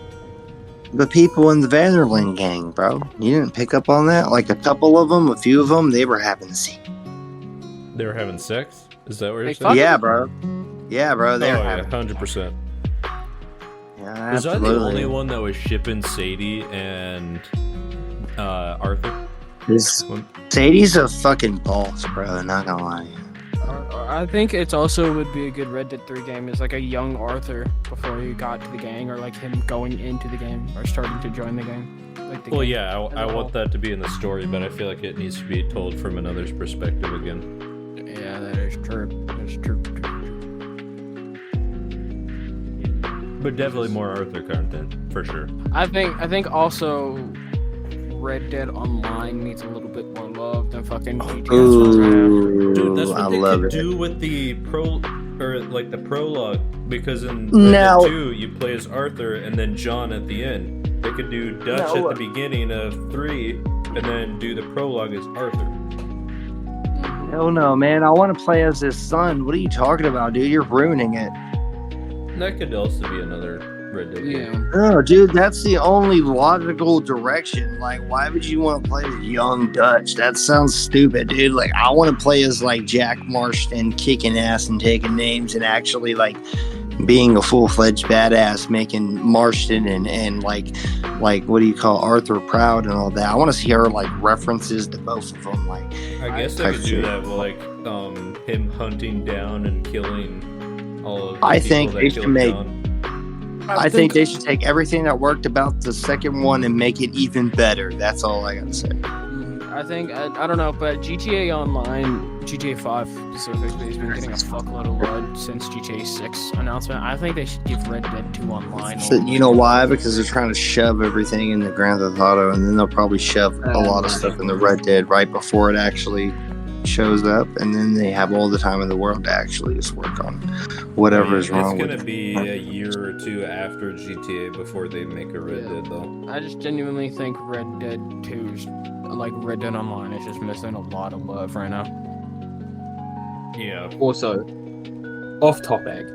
The people in the Vanderlyn gang, bro. You didn't pick up on that? Like a couple of them, a few of them, they were having sex. They were having sex? Is that what you're They saying? Yeah, bro. Yeah, bro. They were Oh, yeah, having 100%. Yeah, Was I the absolutely. only one that was shipping Sadie and Arthur? Sadie's a fucking boss, bro. Not gonna lie. I think it's also would be a good Red Dead 3 game. Is like a young Arthur before he got to the gang, or like him going into the game or starting to join the gang. Like the Well, gang. yeah, I want that to be in the story, but I feel like it needs to be told from another's perspective again. Yeah, that is true. That's true. But definitely more Arthur content, for sure. I think also Red Dead Online needs a little bit more love than fucking GTA. Ooh, Dude, that's I what they love could it. do with the the prologue, because in Red Now- Dead 2, you play as Arthur and then John at the end. They could do Dutch No. at the beginning of 3, and then do the prologue as Arthur. Hell no, man. I want to play as his son. What are you talking about, dude? You're ruining it. That could also be another Red Dead game. Yeah. No, dude, that's the only logical direction. Like, why would you want to play as young Dutch? That sounds stupid, dude. Like, I want to play as, like, Jack Marston kicking ass and taking names and actually, like, being a full-fledged badass, making Marston and like, what do you call Arthur proud and all that. I want to see her, like, references to both of them. Like, I guess they could do that with, like, him hunting down and killing all of the I people think that they should killed make- John. I think they should take everything that worked about the second one and make it even better. That's all I gotta say. I think I don't know, but GTA Online, GTA 5 specifically, has been getting a fuckload of love since GTA 6 announcement. I think they should give Red Dead 2 Online. So, you know why? Because they're trying to shove everything in the Grand Theft Auto, and then they'll probably shove a lot of stuff in the Red Dead right before it actually shows up, and then they have all the time in the world to actually just work on whatever is wrong It's with gonna it. be a year or two after GTA before they make a Red Dead, though. I just genuinely think Red Dead 2's like Red Dead Online is just missing a lot of love right now. Yeah. Also, off topic,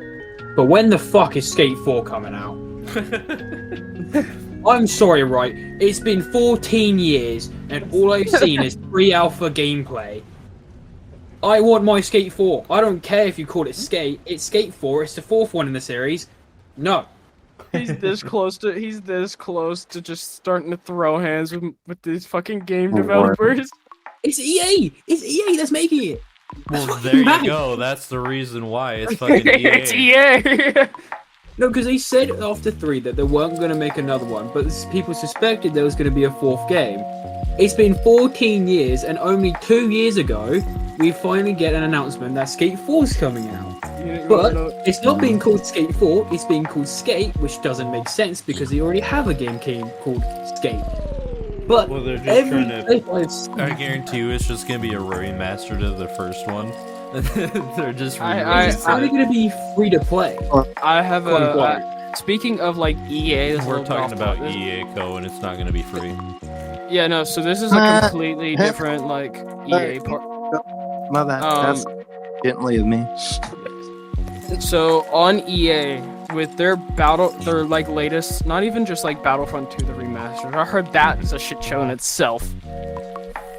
but when the fuck is Skate 4 coming out? I'm sorry, right? It's been 14 years, and all I've seen is pre-alpha gameplay. I want my Skate 4. I don't care if you call it Skate. It's Skate 4. It's the fourth one in the series. No. He's this close to just starting to throw hands with these fucking game developers. It's EA. It's EA that's making it. Well, there you go. That's the reason why it's fucking EA. It's EA. No, because they said after 3 that they weren't going to make another one, but people suspected there was going to be a 4th game. It's been 14 years, and only 2 years ago, we finally get an announcement that Skate 4 is coming out. But it's not being called Skate 4, it's being called Skate, which doesn't make sense because they already have a game called Skate. But Well, they're just trying to. I guarantee you, it's just gonna be a remastered of the first one. They're just. It's probably going to be free to play. I have a. Speaking of like EA, We're talking about EA Co, and it's not gonna be free. Yeah, no. So this is a completely different like EA part. My bad. That's gently of me. So on EA with their like latest, not even just like Battlefront 2 the remastered. I heard that is a shit show in itself.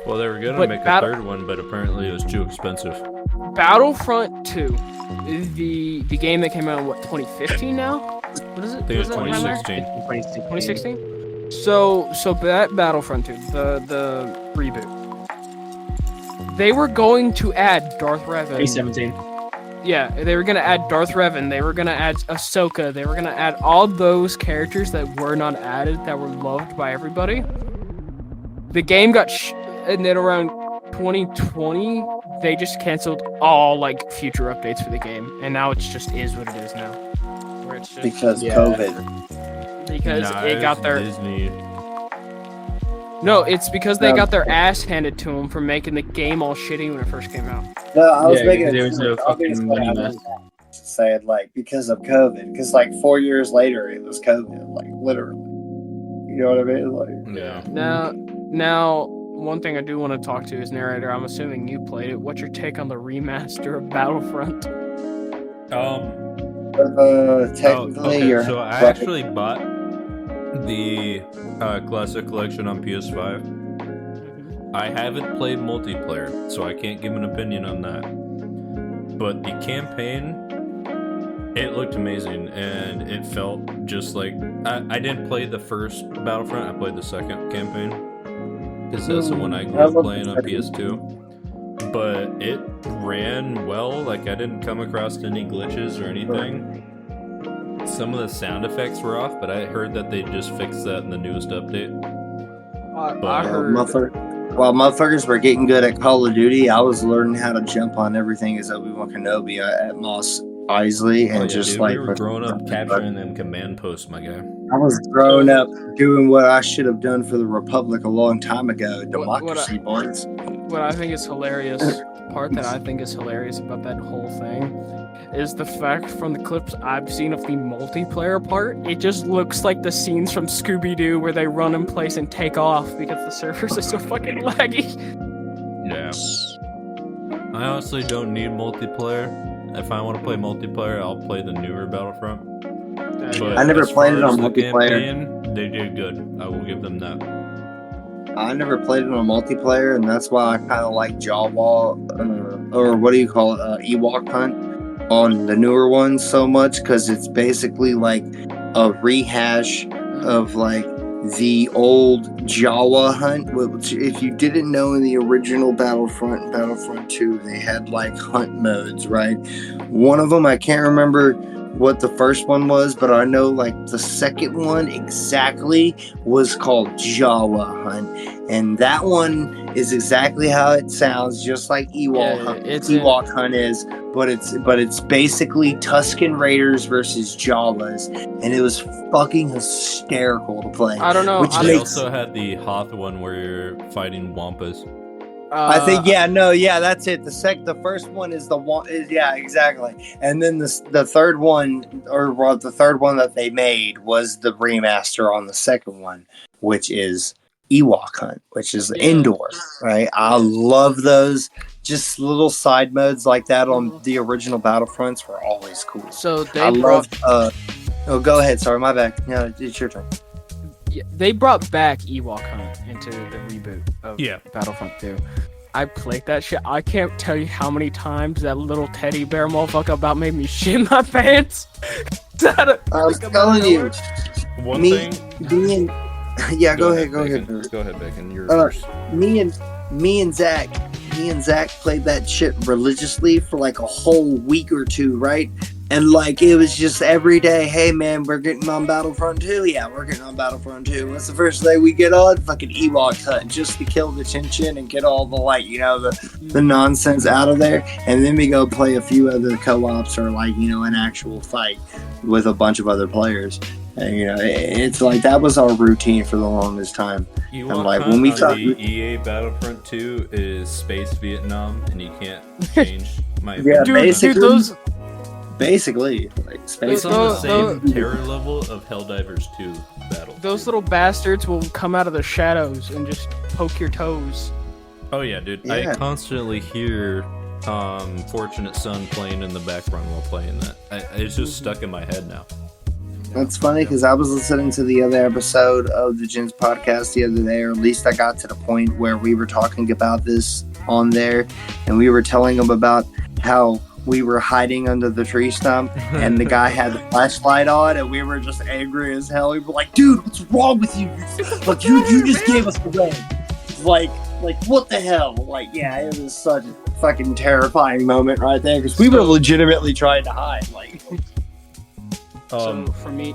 Well, they were gonna But make a third one, but apparently it was too expensive. Battlefront 2 is the game that came out in what 2015 now? What is it? I think it was that when that came out? 2016. 2016. So that Battlefront 2, the reboot. They were going to add Darth Revan. 2017. Yeah, they were gonna add Darth Revan. They were gonna add Ahsoka. They were gonna add all those characters that were not added, that were loved by everybody. The game got, and then around 2020, they just canceled all like future updates for the game, and now it's just is what it is now. Where it's just Because COVID. because Nah, it got it's their Disney. no, it's because they got their ass handed to them for making the game all shitty when it first came out. No, I was Yeah, making it was a fucking money mess. saying like because of COVID, because like 4 years later it was COVID, like literally. You know what I mean? Like Yeah. Now, one thing I do want to talk to is narrator. I'm assuming you played it. What's your take on the remaster of Battlefront? technically okay, you're so I actually bought the Classic Collection on PS5. I haven't played multiplayer, so I can't give an opinion on that. But the campaign, it looked amazing, and it felt just like... I didn't play the first Battlefront, I played the second campaign. Because that's the one I grew up playing on PS2. But it ran well, like I didn't come across any glitches or anything. Some of the sound effects were off, but I heard that they just fixed that in the newest update. I heard... While motherfuckers were getting good at Call of Duty, I was learning how to jump on everything as Obi-Wan Kenobi at Mos Eisley, and Dude, we were growing up capturing them command posts, my guy. I was growing up doing what I should have done for the Republic a long time ago. Democracy, boys. What I think is hilarious, part that I think is hilarious about that whole thing, is the fact from the clips I've seen of the multiplayer part, it just looks like the scenes from Scooby-Doo where they run in place and take off because the servers are so fucking laggy. Yeah. I honestly don't need multiplayer. If I want to play multiplayer, I'll play the newer Battlefront. But I never as played far it on as the multiplayer. campaign, they did good. I will give them that. I never played it on multiplayer, and that's why I kind of like Jawa, or what do you call it, Ewok Hunt on the newer ones so much, because it's basically like a rehash of like the old Jawa Hunt, which if you didn't know, in the original Battlefront and Battlefront 2, they had like hunt modes, right? One of them, I can't remember what the first one was, but I know like the second one exactly was called Jawa Hunt, and that one is exactly how it sounds, just like Ewok Hunt is, but it's basically Tusken Raiders versus Jawas, and it was fucking hysterical to play. I don't know. They also had the Hoth one where you're fighting Wampas. I think that's it. The first one is the one. Yeah, exactly. And then the third one, the third one that they made was the remaster on the second one, which is Ewok Hunt, which is indoor. Right. I love those. Just little side modes like that on the original Battlefronts were always cool. So they brought. Go ahead. Sorry, my bad. No, it's your turn. They brought back Ewok Hunt into the reboot of Battlefront 2. I played that shit. I can't tell you how many times that little teddy bear motherfucker about made me shit in my pants. I was telling you. One thing. Go ahead. Go ahead, Bacon. You're first. Me and Zach played that shit religiously for like a whole week or two, right? And like it was just every day, hey man, we're getting on Battlefront 2. Yeah, we're getting on Battlefront 2. What's the first day we get on? Fucking Ewok Hut, just to kill the tension and get all the like, the nonsense out of there. And then we go play a few other co-ops or like, an actual fight with a bunch of other players. And it's like that was our routine for the longest time. And like when we thought the EA Battlefront 2 is Space Vietnam, and you can't change my opinion. Basically, like space it's on the same terror level of Helldivers 2 battle. Those little bastards will come out of the shadows and just poke your toes. Oh yeah, dude. Yeah. I constantly hear Fortunate Son playing in the background while playing that. It's just stuck in my head now. That's funny because I was listening to the other episode of the Gins podcast the other day, or at least I got to the point where we were talking about this on there, and we were telling them about how we were hiding under the tree stump, and the guy had the flashlight on, and we were just angry as hell. We were like, "Dude, what's wrong with you? Like, you just gave us away. Like, what the hell? Like, yeah, it was such a fucking terrifying moment right there because we were legitimately trying to hide. Like, so for me,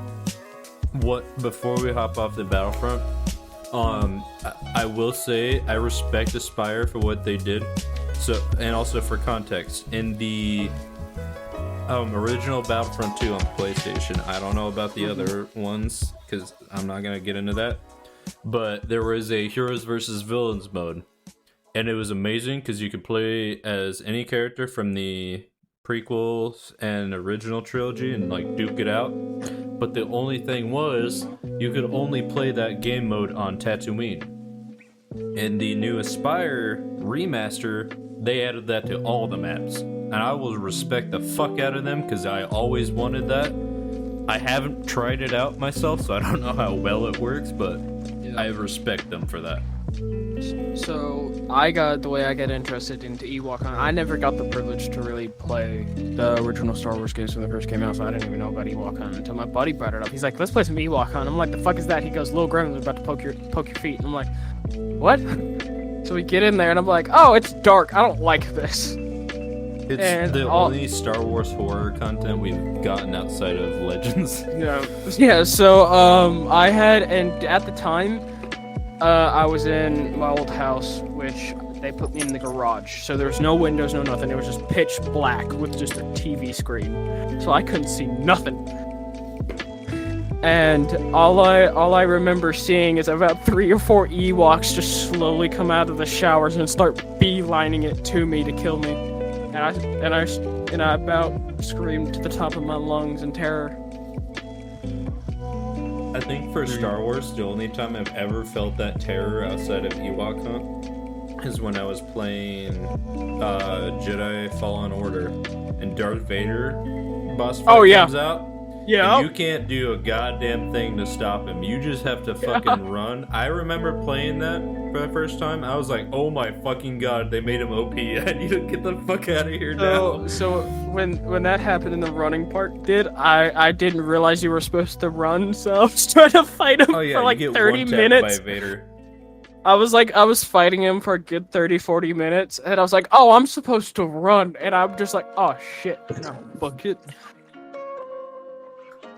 before we hop off the Battlefront, I will say I respect Aspire for what they did. So, and also for context, in the original Battlefront 2 on PlayStation, I don't know about the other ones because I'm not gonna get into that, but there was a heroes versus villains mode, and it was amazing because you could play as any character from the prequels and original trilogy and like duke it out. But the only thing was you could only play that game mode on Tatooine. In the new Aspire remaster, they added that to all the maps, and I will respect the fuck out of them because I always wanted that. I haven't tried it out myself, so I don't know how well it works, but I respect them for that. So the way I got interested into Ewok Hunt, I never got the privilege to really play the original Star Wars games when they first came out, so I didn't even know about Ewok Hunt until my buddy brought it up. He's like, "Let's play some Ewok Hunt." I'm like, "The fuck is that?" He goes, "Little gremlins are about to poke your feet." And I'm like, "What?" So we get in there, and I'm like, "Oh, it's dark. I don't like this." It's the only Star Wars horror content we've gotten outside of Legends. Yeah. So I had, and at the time, I was in my old house, which they put me in the garage. So there was no windows, no nothing. It was just pitch black with just a TV screen. So I couldn't see nothing. And all I remember seeing is about 3 or 4 Ewoks just slowly come out of the showers and start beelining it to me to kill me. And I about screamed to the top of my lungs in terror. I think for Star Wars, the only time I've ever felt that terror outside of Ewok Hunt is when I was playing Jedi Fallen Order, and Darth Vader boss fight comes out. Yeah. And you can't do a goddamn thing to stop him. You just have to fucking run. I remember playing that for the first time. I was like, "Oh my fucking god, they made him OP. I need to get the fuck out of here now." So when that happened in the running part, I didn't realize you were supposed to run, so I was trying to fight him for like 30 minutes. By Vader. I was fighting him for a good 30-40 minutes, and I was like, "Oh, I'm supposed to run," and I'm just like, "Oh shit, no, fuck it."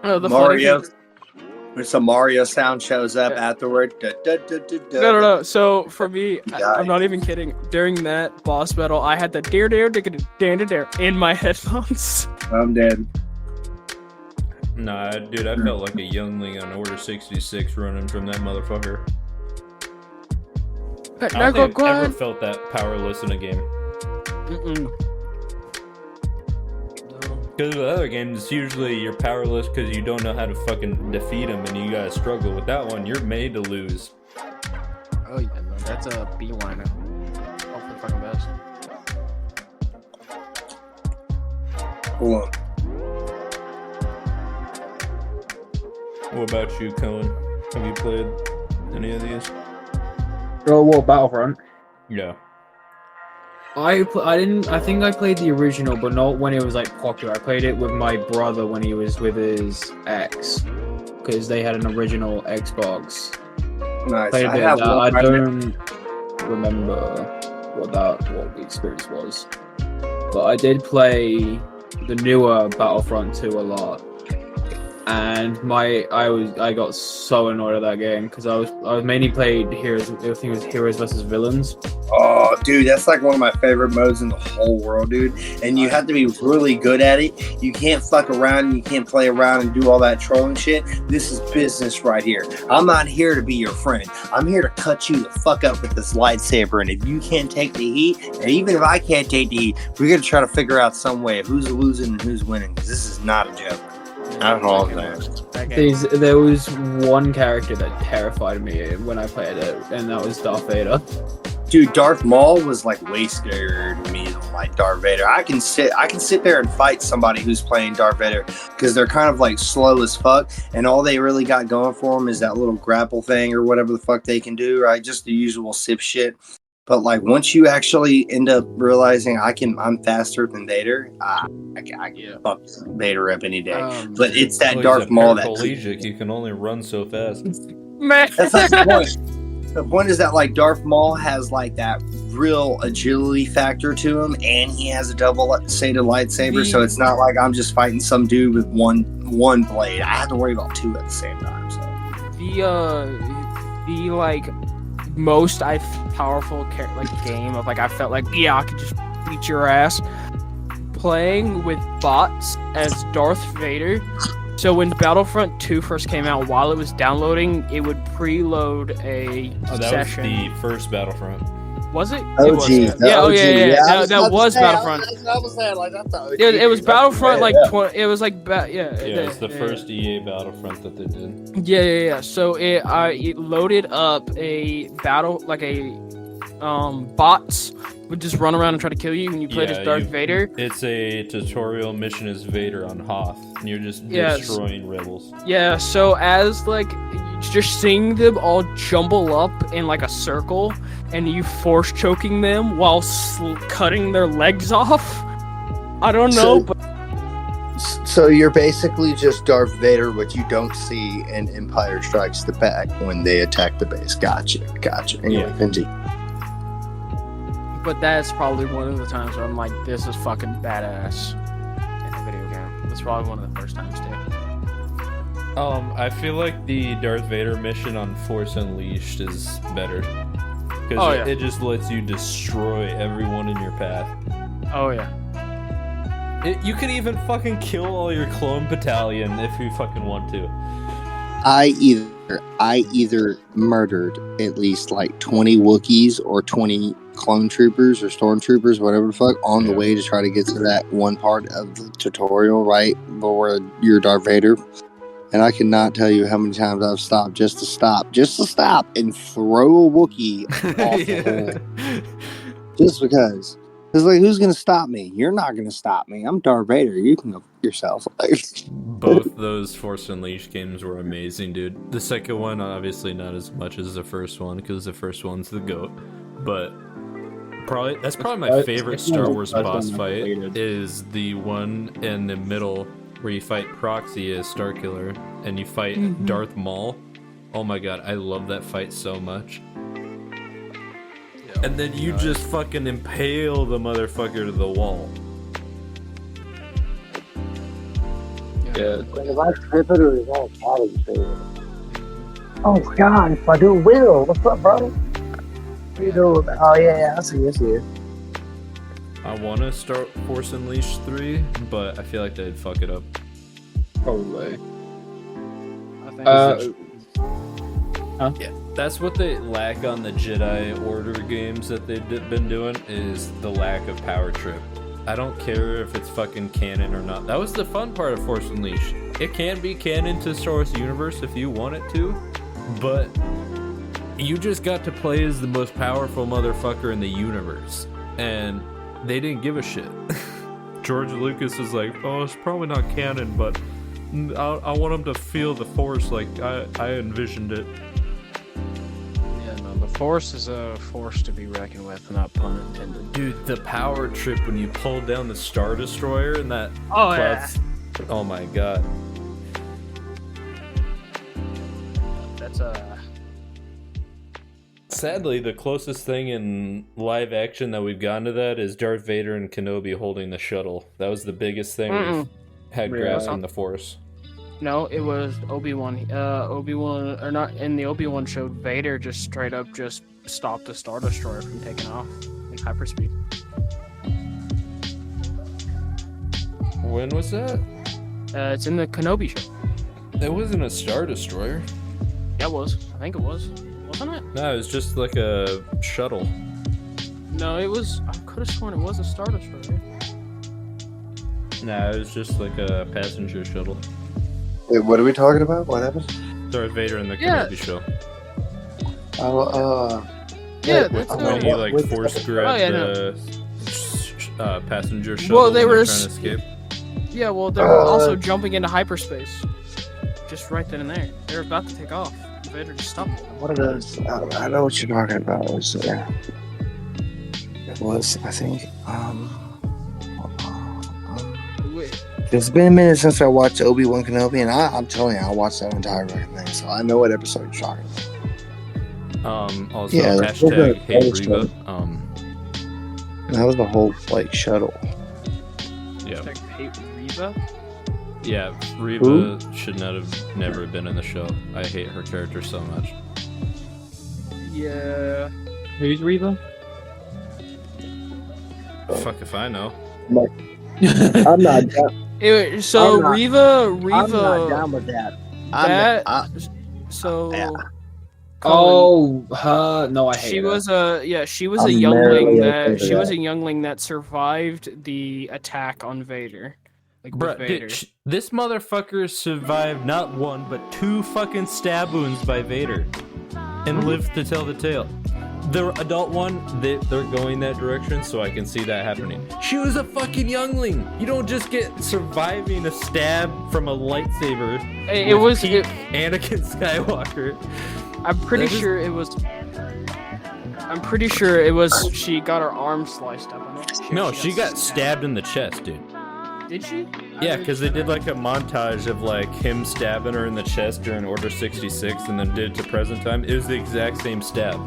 Oh, Mario. When some Mario sound shows up afterward. No. So for me, I'm not even kidding. During that boss battle, I had the dare in my headphones. I'm dead. Nah, dude, I felt like a youngling on Order 66 running from that motherfucker. I don't think I've ever felt that powerless in a game. Because with other games, usually you're powerless because you don't know how to fucking defeat them and you gotta struggle. With that one, you're made to lose. Oh yeah, no, that's a beeliner. Hope the fucking best. Hold on. What about you, Cohen? Have you played any of these? Oh, what, Battlefront? Yeah. I think I played the original, but not when it was like popular. I played it with my brother when he was with his ex, because they had an original Xbox. Nice. I don't remember what the experience was, but I did play the newer Battlefront 2 a lot, and I got so annoyed at that game because I was mainly played Heroes. I think it was Heroes versus Villains. Oh, dude, that's like one of my favorite modes in the whole world, dude. And you have to be really good at it. You can't fuck around. You can't play around and do all that trolling shit. This is business right here. I'm not here to be your friend. I'm here to cut you the fuck up with this lightsaber. And if you can't take the heat, and even if I can't take the heat, we're going to try to figure out some way of who's losing and who's winning. Because this is not a joke. I don't know that. There was one character that terrified me when I played it, and that was Darth Vader. Dude, Darth Maul was like way scarier to me than like Darth Vader. I can sit there and fight somebody who's playing Darth Vader because they're kind of like slow as fuck, and all they really got going for them is that little grapple thing or whatever the fuck they can do, right? Just the usual sip shit. But like once you actually end up realizing I'm faster than Vader, I can fuck Vader up any day. But it's that Darth Maul that you can only run so fast. Man, that's not the point. The point is that like Darth Maul has like that real agility factor to him, and he has a double-sided lightsaber, so it's not like I'm just fighting some dude with one blade. I have to worry about two at the same time. So the like most powerful game of like I felt like I could just beat your ass playing with bots as Darth Vader. So when Battlefront 2 first came out, while it was downloading, it would preload a session. That was the first Battlefront. Was it? OG. It was. Yeah. That was Battlefront. It was Battlefront like 20. It was like it was the first EA Battlefront that they did. Yeah. So it loaded up a bots would just run around and try to kill you when you played as Darth Vader. It's a tutorial mission as Vader on Hoth, and you're just destroying rebels. Yeah, so as like just seeing them all jumble up in like a circle, and you force choking them while cutting their legs off. I don't know, but so you're basically just Darth Vader, but you don't see in Empire Strikes Back when they attack the base. Gotcha. Anyway, Benji. But that's probably one of the times where I'm like, this is fucking badass in a video game. That's probably one of the first times, too. I feel like the Darth Vader mission on Force Unleashed is better. Because it just lets you destroy everyone in your path. Oh, yeah. You can even fucking kill all your clone battalion if you fucking want to. I either murdered at least like 20 Wookiees or 20 clone troopers or stormtroopers, whatever the fuck, on the way to try to get to that one part of the tutorial, right, where you're Darth Vader. And I cannot tell you how many times I've stopped just to stop and throw a Wookiee off the hole. Just because. It's like, who's going to stop me? You're not going to stop me. I'm Darth Vader. You can go yourself. Both those Force Unleashed games were amazing, dude. The second one, obviously not as much as the first one, because the first one's the GOAT. But that's probably my favorite Star Wars boss fight, is the one in the middle where you fight Proxy as Starkiller, and you fight Darth Maul. Oh my god, I love that fight so much. And then you just fucking impale the motherfucker to the wall. Yeah. If I trip it or is all body favorite? Oh god, if I do Will, what's up, brother? What are you doing? Oh yeah, I see you. I want to start Force Unleashed 3, but I feel like they'd fuck it up. Probably. I think Yeah, that's what they lack on the Jedi Order games that they've been doing, is the lack of power trip. I don't care if it's fucking canon or not. That was the fun part of Force Unleashed. It can be canon to Star Wars universe if you want it to, but you just got to play as the most powerful motherfucker in the universe, and they didn't give a shit. George Lucas is like, oh, it's probably not canon, but I want him to feel the Force like I envisioned it. Yeah, no, the Force is a force to be reckoned with, not pun intended. Dude, the power trip when you pull down the Star Destroyer and that... Oh, yeah. Oh my god. That's Sadly, the closest thing in live action that we've gotten to that is Darth Vader and Kenobi holding the shuttle. That was the biggest thing we've had grasping the Force. No, it was Obi-Wan. Obi-Wan, or not, in the Obi-Wan show, Vader just straight up just stopped the Star Destroyer from taking off in hyperspeed. When was that? It's in the Kenobi show. It wasn't a Star Destroyer. Yeah, it was. I think it was. Wasn't it? No, it was just like a shuttle. No, it was. I could have sworn it was a Star Destroyer. No, it was just like a passenger shuttle. Wait, what are we talking about? What happened? Darth Vader in the Kenobi show. Yeah, wait, that's When he like wait, force grabbed no. the passenger shuttle Well, they when were trying to escape. Yeah, well, they were also jumping into hyperspace. Just right then and there. They were about to take off. Vader just stopped them. What are those? I know what you're talking about. It was, I think, Wait. it's been a minute since I watched Obi-Wan Kenobi, and I'm telling you, I watched that entire fucking thing, so I know what episode you're talking about. Also, Yeah, hashtag that's Hey good. Reba. That was the whole, like, shuttle. Yeah. Hashtag hate Reva. Yeah, Reba should not have never been in the show. I hate her character so much. Yeah. Who's Reba? Fuck if I know. I'm not down. Anyway, so I'm not- Reva. I'm not down with that. So Yeah. Oh, her. No, I hate she her. was a she was a I'm youngling merely that okay with she was that. a youngling that survived the attack on Vader. Like with Bruh, Vader. this motherfucker survived not one, but 2 fucking stab wounds by Vader. And lived to tell the tale. The adult one, they're going that direction, so I can see that happening. She was a fucking youngling! You don't just get surviving a stab from a lightsaber. It was. Anakin Skywalker. I'm pretty That is- sure it was. I'm pretty sure it was. She got her arm sliced up. I'm not sure No, she got stabbed in the chest, dude. Did she? Yeah, because they did like a montage of like him stabbing her in the chest during Order 66 and then did it to present time. It was the exact same stab.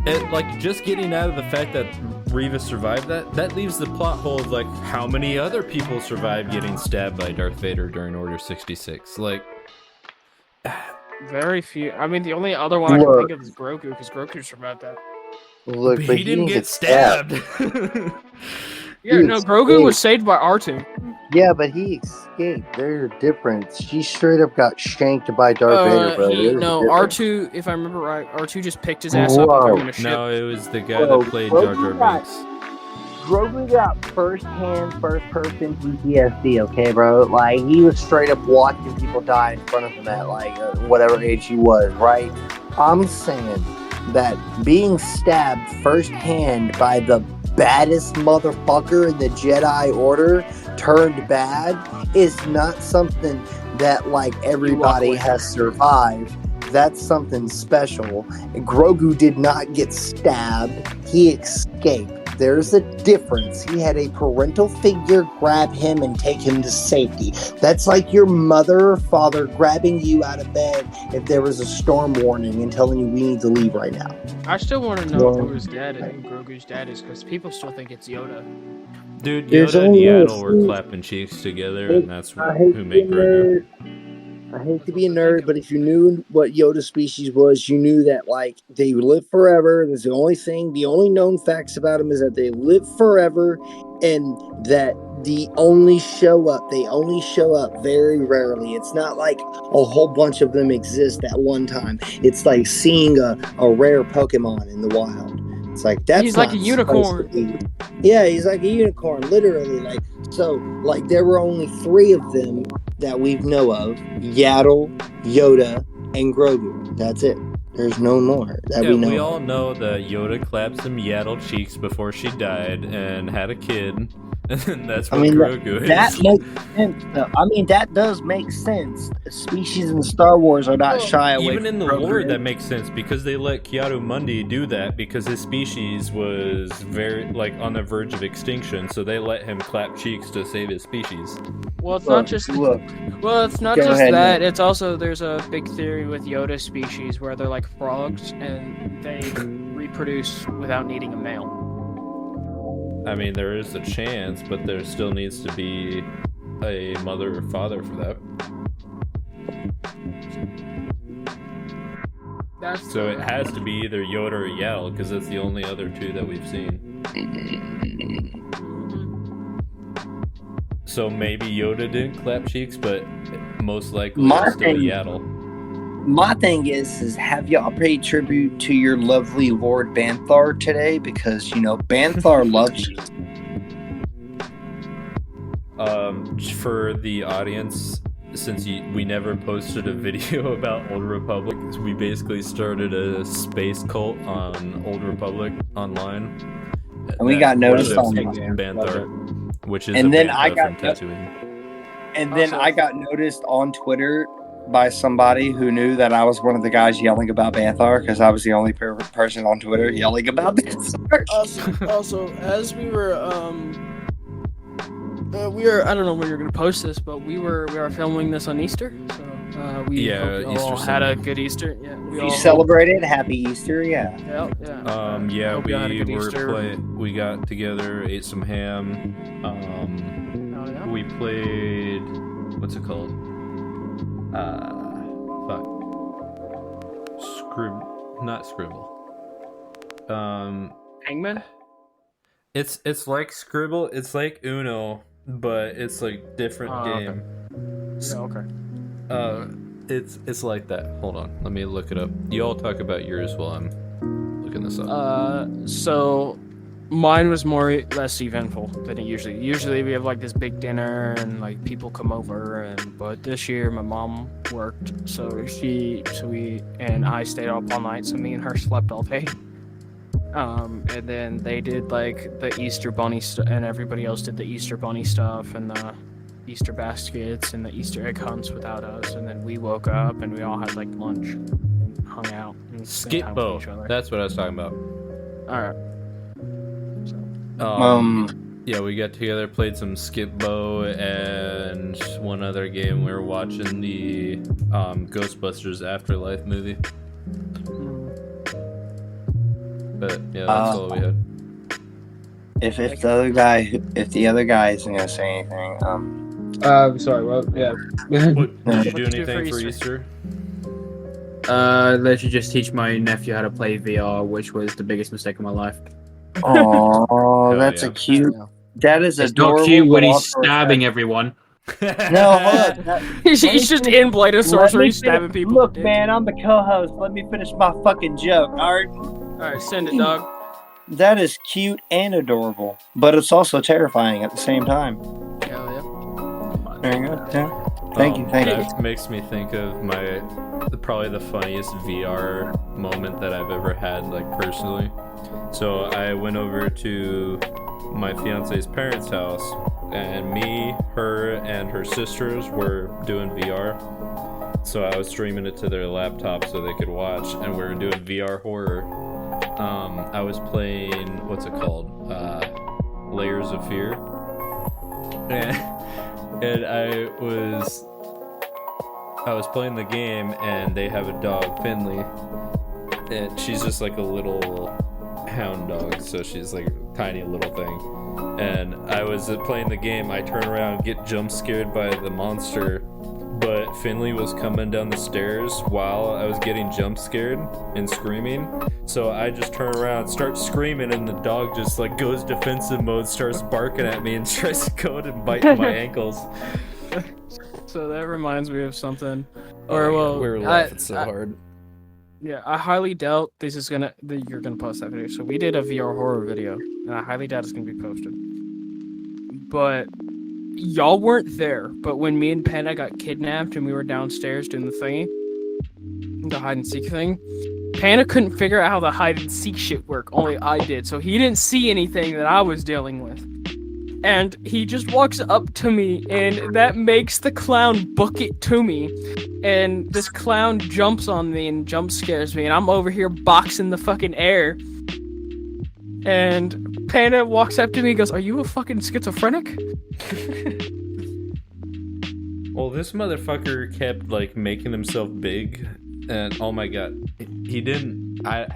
It, like, just getting out of the fact that Reva survived that leaves the plot hole of like how many other people survived getting stabbed by Darth Vader during Order 66. Like, Very few. I mean, the only other one I can think of is Grogu, because Grogu survived that. Look, he but didn't get stabbed. Yeah, Dude, no, Grogu was saved by R2. Yeah, but he escaped. There's a difference. She straight up got shanked by Darth Vader, bro. There's a No, difference. R2, if I remember right, R2 just picked his ass up and threw him in a ship. No, it was the guy Whoa, that played Jar Jar Grogu got- Binks. Grogu got first-hand, first-person PTSD, okay, bro? Like, he was straight up watching people die in front of him at, like, whatever age he was, right? I'm saying that being stabbed first-hand by the baddest motherfucker in the Jedi Order turned bad is not something that, like, everybody away. has survived. That's something special. Grogu did not get stabbed. He escaped. There's a difference. He had a parental figure grab him and take him to safety. That's like your mother or father grabbing you out of bed if there was a storm warning and telling you we need to leave right now. I still want to know who his dad is, who Grogu's dad is, because people still think it's Yoda. Dude, There's Yoda and only a Yaddle were few- clapping cheeks together, and that's I hate who to made be a Grogu. nerd. I hate to be a nerd, but if you knew what Yoda species was, you knew that, like, they live forever. That's the only known facts about them is that they live forever and that they only show up very rarely. It's not like a whole bunch of them exist at one time. It's like seeing a rare Pokemon in the wild. It's like, that's He's like not a unicorn. supposed to be- Yeah, he's like a unicorn, literally. Like, so, like, there were only 3 of them that we know of: Yaddle, Yoda, and Grogu. That's it. There's no more that Yeah, we know. we of. all know that Yoda clapped some Yaddle cheeks before she died and had a kid, And that's I what mean, Grogu is. that makes sense. Though. I mean, that does make sense. Species in Star Wars are not shy away Even in from the lore, Grogu. that makes sense because they let Kiadu Mundi do that because his species was very on the verge of extinction, so they let him clap cheeks to save his species. Well, it's not just Look. Well, it's not Go just ahead, that. Nick. It's also there's a big theory with Yoda species where they're like frogs and they reproduce without needing a male. I mean, there is a chance, but there still needs to be a mother or father for that. So it has to be either Yoda or Yaddle, because that's the only other two that we've seen. So maybe Yoda didn't clap cheeks, but most likely it's still Yaddle. My thing is have y'all paid tribute to your lovely Lord Banthar today? Because, Banthar loves you. For the audience, since we never posted a video about Old Republic, we basically started a space cult on Old Republic online. And we got noticed on Banthar, which is and a then Bantha from Tatooine. And then I got noticed on Twitter by somebody who knew that I was one of the guys yelling about Banthar because I was the only person on Twitter yelling about Banthar. Also, as we were I don't know when you're gonna post this, but we are filming this on Easter, so we hope you all had a good Easter. Yeah, You celebrated Happy Easter, yeah. We got together, ate some ham. We played, what's it called? Not Scribble. Hangman? It's like Scribble. It's like Uno, but it's like different game. It's like that. Hold on, let me look it up. You all talk about yours while I'm looking this up. So mine was less eventful than it usually. Usually we have like this big dinner and like people come over, but this year my mom worked, so we and I stayed up all night, so me and her slept all day. And then they did like the Easter bunny stuff, and everybody else did the Easter bunny stuff and the Easter baskets and the Easter egg hunts without us. And then we woke up and we all had like lunch and hung out and spent time with each other. That's what I was talking about. All right. Yeah, we got together, played some Skip Bow and one other game. We were watching the Ghostbusters Afterlife movie. But yeah, that's all we had. If the other guy isn't gonna say anything, sorry. Well, yeah. Did you do anything for Easter? Literally just teach my nephew how to play VR, which was the biggest mistake of my life. Oh, that's a cute. That is adorable. It's not cute when he's stabbing everyone. No, look. He's just in Blade of Sorcery stabbing people. Look, man, I'm the co-host. Let me finish my fucking joke. All right, send it, dog. That is cute and adorable, but it's also terrifying at the same time. Hell yeah. There you go. Yeah. Thank you. That makes me think of probably the funniest VR moment that I've ever had, like personally. So I went over to my fiance's parents' house, and me, her, and her sisters were doing VR. So I was streaming it to their laptop so they could watch, and we were doing VR horror. I was playing, what's it called? Layers of Fear. And I was playing the game, and they have a dog, Finley. And she's just like a little hound dog, so she's like a tiny little thing. And I was playing the game, I turn around, get jump scared by the monster, but Finley was coming down the stairs while I was getting jump scared and screaming. So I just turn around, start screaming, and the dog just like goes defensive mode, starts barking at me, and tries to go and bite my ankles. So that reminds me of something. We were laughing so hard. Yeah, I highly doubt you're gonna post that video. So we did a VR horror video, and I highly doubt it's gonna be posted. But y'all weren't there. But when me and Panda got kidnapped and we were downstairs doing the thingy, the hide and seek thing, Panda couldn't figure out how the hide and seek shit worked. Only I did. So he didn't see anything that I was dealing with. and he just walks up to me, and that makes the clown book it to me. And this clown jumps on me and jump scares me, and I'm over here boxing the fucking air. And Panda walks up to me and goes, "Are you a fucking schizophrenic?" Well, this motherfucker kept like making himself big, and oh my god, he didn't. I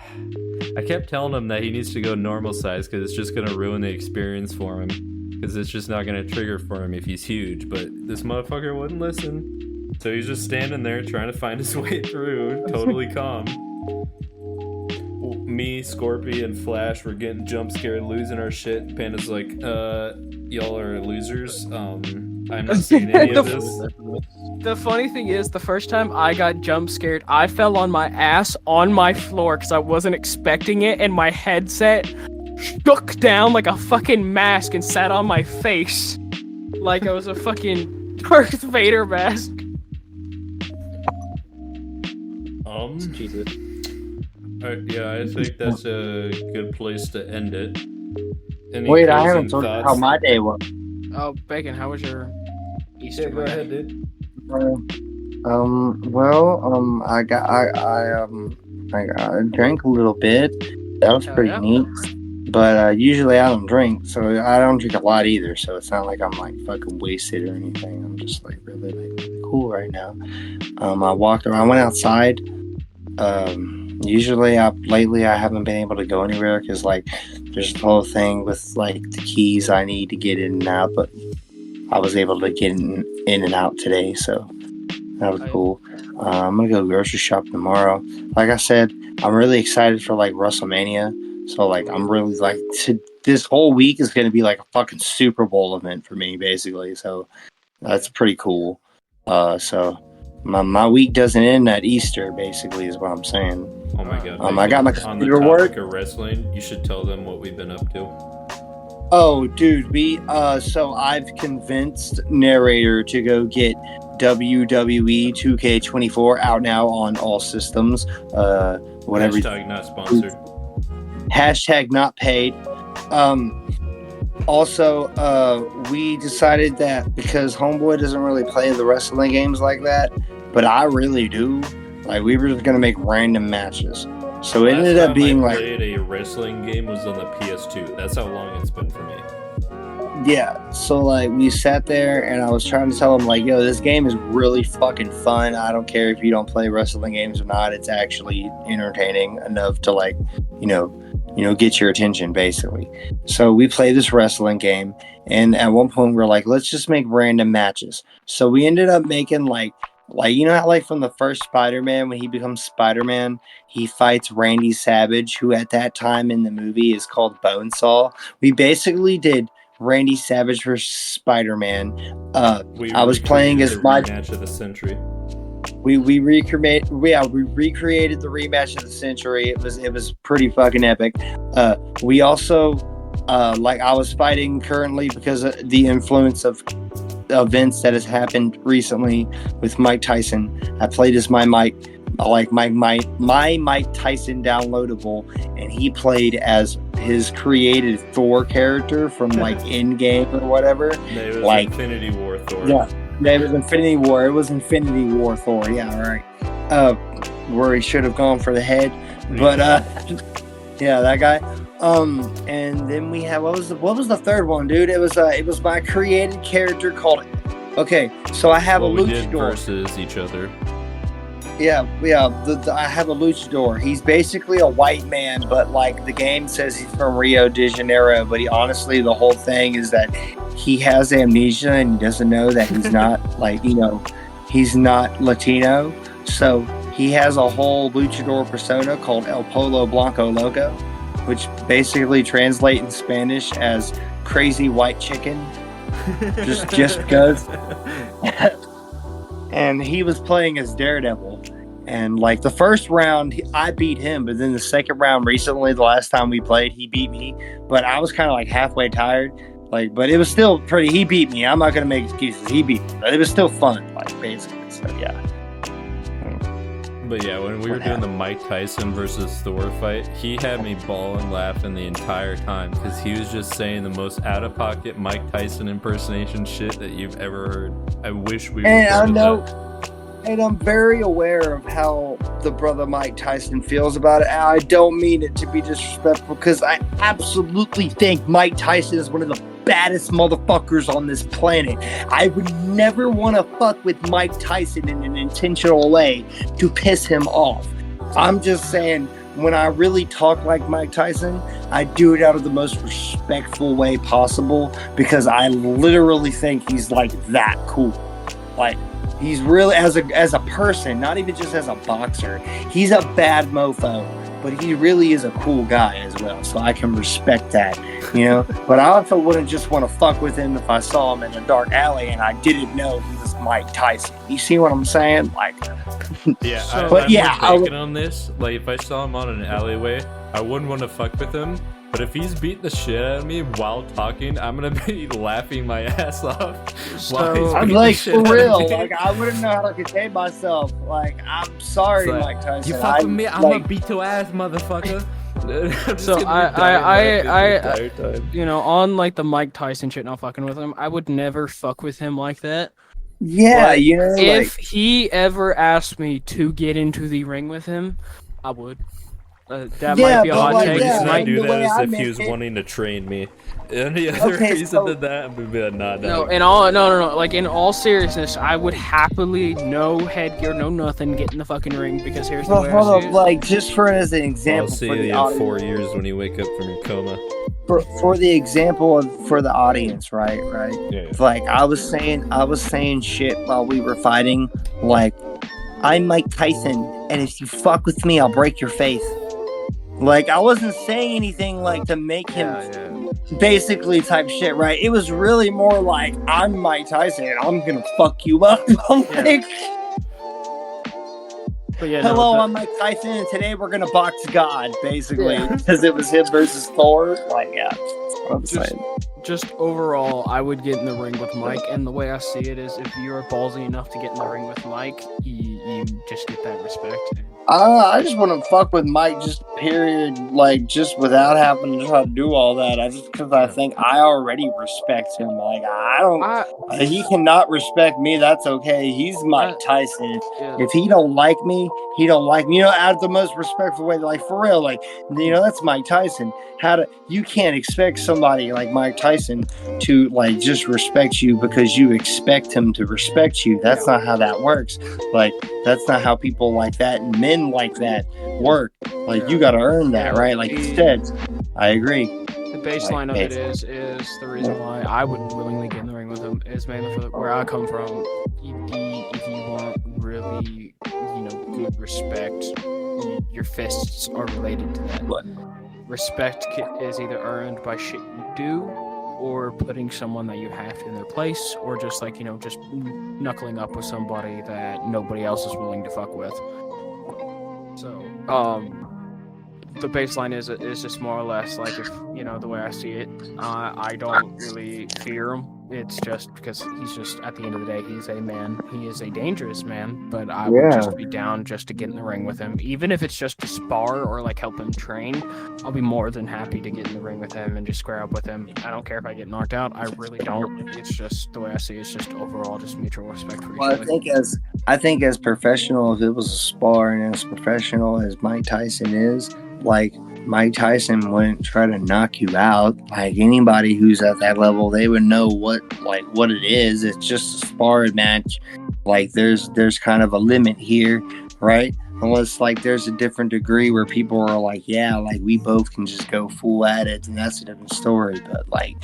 kept telling him that he needs to go normal size because it's just gonna ruin the experience for him. Because it's just not gonna trigger for him if he's huge. But this motherfucker wouldn't listen, so he's just standing there trying to find his way through, totally calm. Me, Scorpy, and Flash were getting jump scared, losing our shit. Panda's like, y'all are losers. I'm not seeing any of this. The funny thing is, the first time I got jump scared, I fell on my ass on my floor because I wasn't expecting it, and my headset shook down like a fucking mask and sat on my face like I was a fucking Darth Vader mask. Jesus. Yeah, I think that's a good place to end it. Any Wait, I closing haven't told you thoughts? how my day was. Oh, Bacon, how was your Easter? Yeah, go ahead, dude. I drank a little bit. That was Hell pretty yeah. neat. But usually I don't drink, so I don't drink a lot either. So it's not like I'm like fucking wasted or anything. I'm just like really cool right now. I walked around. I went outside. Usually, lately I haven't been able to go anywhere because like there's the whole thing with like the keys I need to get in and out. But I was able to get in and out today, so that was cool. I'm gonna go grocery shop tomorrow. Like I said, I'm really excited for like WrestleMania. So like I'm really like this whole week is gonna be like a fucking Super Bowl event for me, basically. So that's pretty cool. So my week doesn't end at Easter, basically, is what I'm saying. Oh my god. I got my on the computer topic work. of wrestling, you should tell them what we've been up to. Oh, dude, so I've convinced narrator to go get WWE 2K24 out now on all systems. Whatever. Hashtag not sponsored. Hashtag not paid. Also, we decided that because Homeboy doesn't really play the wrestling games like that, but I really do. Like, we were just gonna make random matches. So it ended up being I like, played a wrestling game was on the PS2. That's how long it's been for me. yeah. So like, we sat there and I was trying to tell him like, yo, this game is really fucking fun. I don't care if you don't play wrestling games or not. It's actually entertaining enough to like, you know, get your attention basically. So we played this wrestling game, and at one point we're like, let's just make random matches. So we ended up making like you know how like from the first Spider-Man, when he becomes Spider-Man, he fights Randy Savage, who at that time in the movie is called Bonesaw. We basically did Randy Savage versus Spider-Man. I was playing as my match of the century. we recreated the rematch of the century. It was pretty fucking epic. We also like I was fighting currently because of the influence of events that has happened recently with Mike Tyson. I played as my Mike Tyson downloadable, and he played as his created Thor character from like Endgame or whatever. It was like Infinity War Thor. Yeah, it was Infinity War. It was Infinity War Thor. Yeah, right. Where he should have gone for the head, but yeah, that guy. And then we have what was the third one, dude? It was my created character called. Okay, so I have a we did luchador versus each other. Yeah. I have a luchador. He's basically a white man, but like the game says he's from Rio de Janeiro. But honestly, the whole thing is that he has amnesia and he doesn't know that he's not he's not Latino. So he has a whole luchador persona called El Polo Blanco Loco, which basically translates in Spanish as crazy white chicken. just because. And he was playing as Daredevil. And like the first round, I beat him, but then the second round recently, the last time we played, he beat me. But I was kind of like halfway tired. But it was still pretty. He beat me. I'm not gonna make excuses. He beat me, but it was still fun. Like basically, so yeah. But yeah, when we were doing the Mike Tyson versus Thor fight, he had me bawling laughing the entire time because he was just saying the most out-of-pocket Mike Tyson impersonation shit that you've ever heard. I wish we recorded that. And I'm very aware of how the brother Mike Tyson feels about it. And I don't mean it to be disrespectful because I absolutely think Mike Tyson is one of the baddest motherfuckers on this planet. I would never want to fuck with Mike Tyson in an intentional way to piss him off. I'm just saying, when I really talk like Mike Tyson, I do it out of the most respectful way possible because I literally think he's like that cool. Like, he's really, as a person, not even just as a boxer, he's a bad mofo, but he really is a cool guy as well. So I can respect that, you know. But I also wouldn't just want to fuck with him if I saw him in a dark alley and I didn't know he was Mike Tyson. You see what I'm saying? Like, yeah. I'm taking on this. Like, if I saw him on an alleyway, I wouldn't want to fuck with him. But if he's beating the shit out of me while talking, I'm gonna be laughing my ass off. So, I'm like, for real, like, I wouldn't know how to contain myself. Like, I'm sorry, like, Mike Tyson. You fuck with me, I'm gonna beat your ass, motherfucker. So I you know, on like the Mike Tyson shit, not fucking with him, I would never fuck with him like that. Yeah, but you know, if he ever asked me to get into the ring with him, I would. That might be a hot take. The reason I do the that way is I if he meant was it- wanting to train me. Any other reason than that, I'm gonna be like, nah. No. Like, in all seriousness, I would happily, no headgear, no nothing, get in the fucking ring because here's the Well, way hold I up, see it. like, just for as an I'll example see for you the in audience, 4 years when you wake up from your coma. for the example for the audience, right? Yeah. Like, I was saying shit while we were fighting. Like, I'm Mike Tyson, and if you fuck with me, I'll break your face. Like, I wasn't saying anything like to make him basically type shit, right? It was really more like, I'm Mike Tyson, and I'm gonna fuck you up. I'm like, But yeah, hello, I'm Mike Tyson, and today we're gonna box God, basically, because it was him versus Thor. Like, yeah, that's what I'm saying. just overall, I would get in the ring with Mike, and the way I see it is, if you're ballsy enough to get in the ring with Mike, you just get that respect. I just want to fuck with Mike, just period, like, just without having to try to do all that. Because I think I already respect him. Like, he cannot respect me. That's okay. He's Mike Tyson. If he don't like me, he don't like me. You know, out of the most respectful way, like, for real, like, you know, that's Mike Tyson. You can't expect somebody like Mike Tyson to, like, just respect you because you expect him to respect you. That's not how that works. Like, that's not how people like that and men like that work. Like, you got to earn that, right? Like you said. I agree. The baseline of it is the reason why I would willingly get in the ring with him is mainly for where I come from. If you want really, good respect, your fists are related to that. What? Respect is either earned by shit you do, or putting someone that you have in their place, or just like, just knuckling up with somebody that nobody else is willing to fuck with. So, the baseline is just more or less like, if the way I see it, I don't really fear him. It's just because he's just, at the end of the day, he's a man. He is a dangerous man, but I would just be down just to get in the ring with him. Even if it's just to spar or like help him train, I'll be more than happy to get in the ring with him and just square up with him. I don't care if I get knocked out. I really don't. It's just the way I see it. It's just overall just mutual respect for each other. I think as professional as it was a spar, and as professional as Mike Tyson is, like, Mike Tyson wouldn't try to knock you out. Like, anybody who's at that level, they would know what it is. It's just a sparring match. Like, there's kind of a limit here, right? Unless, like, there's a different degree where people are like, yeah, like, we both can just go full at it, and that's a different story. But like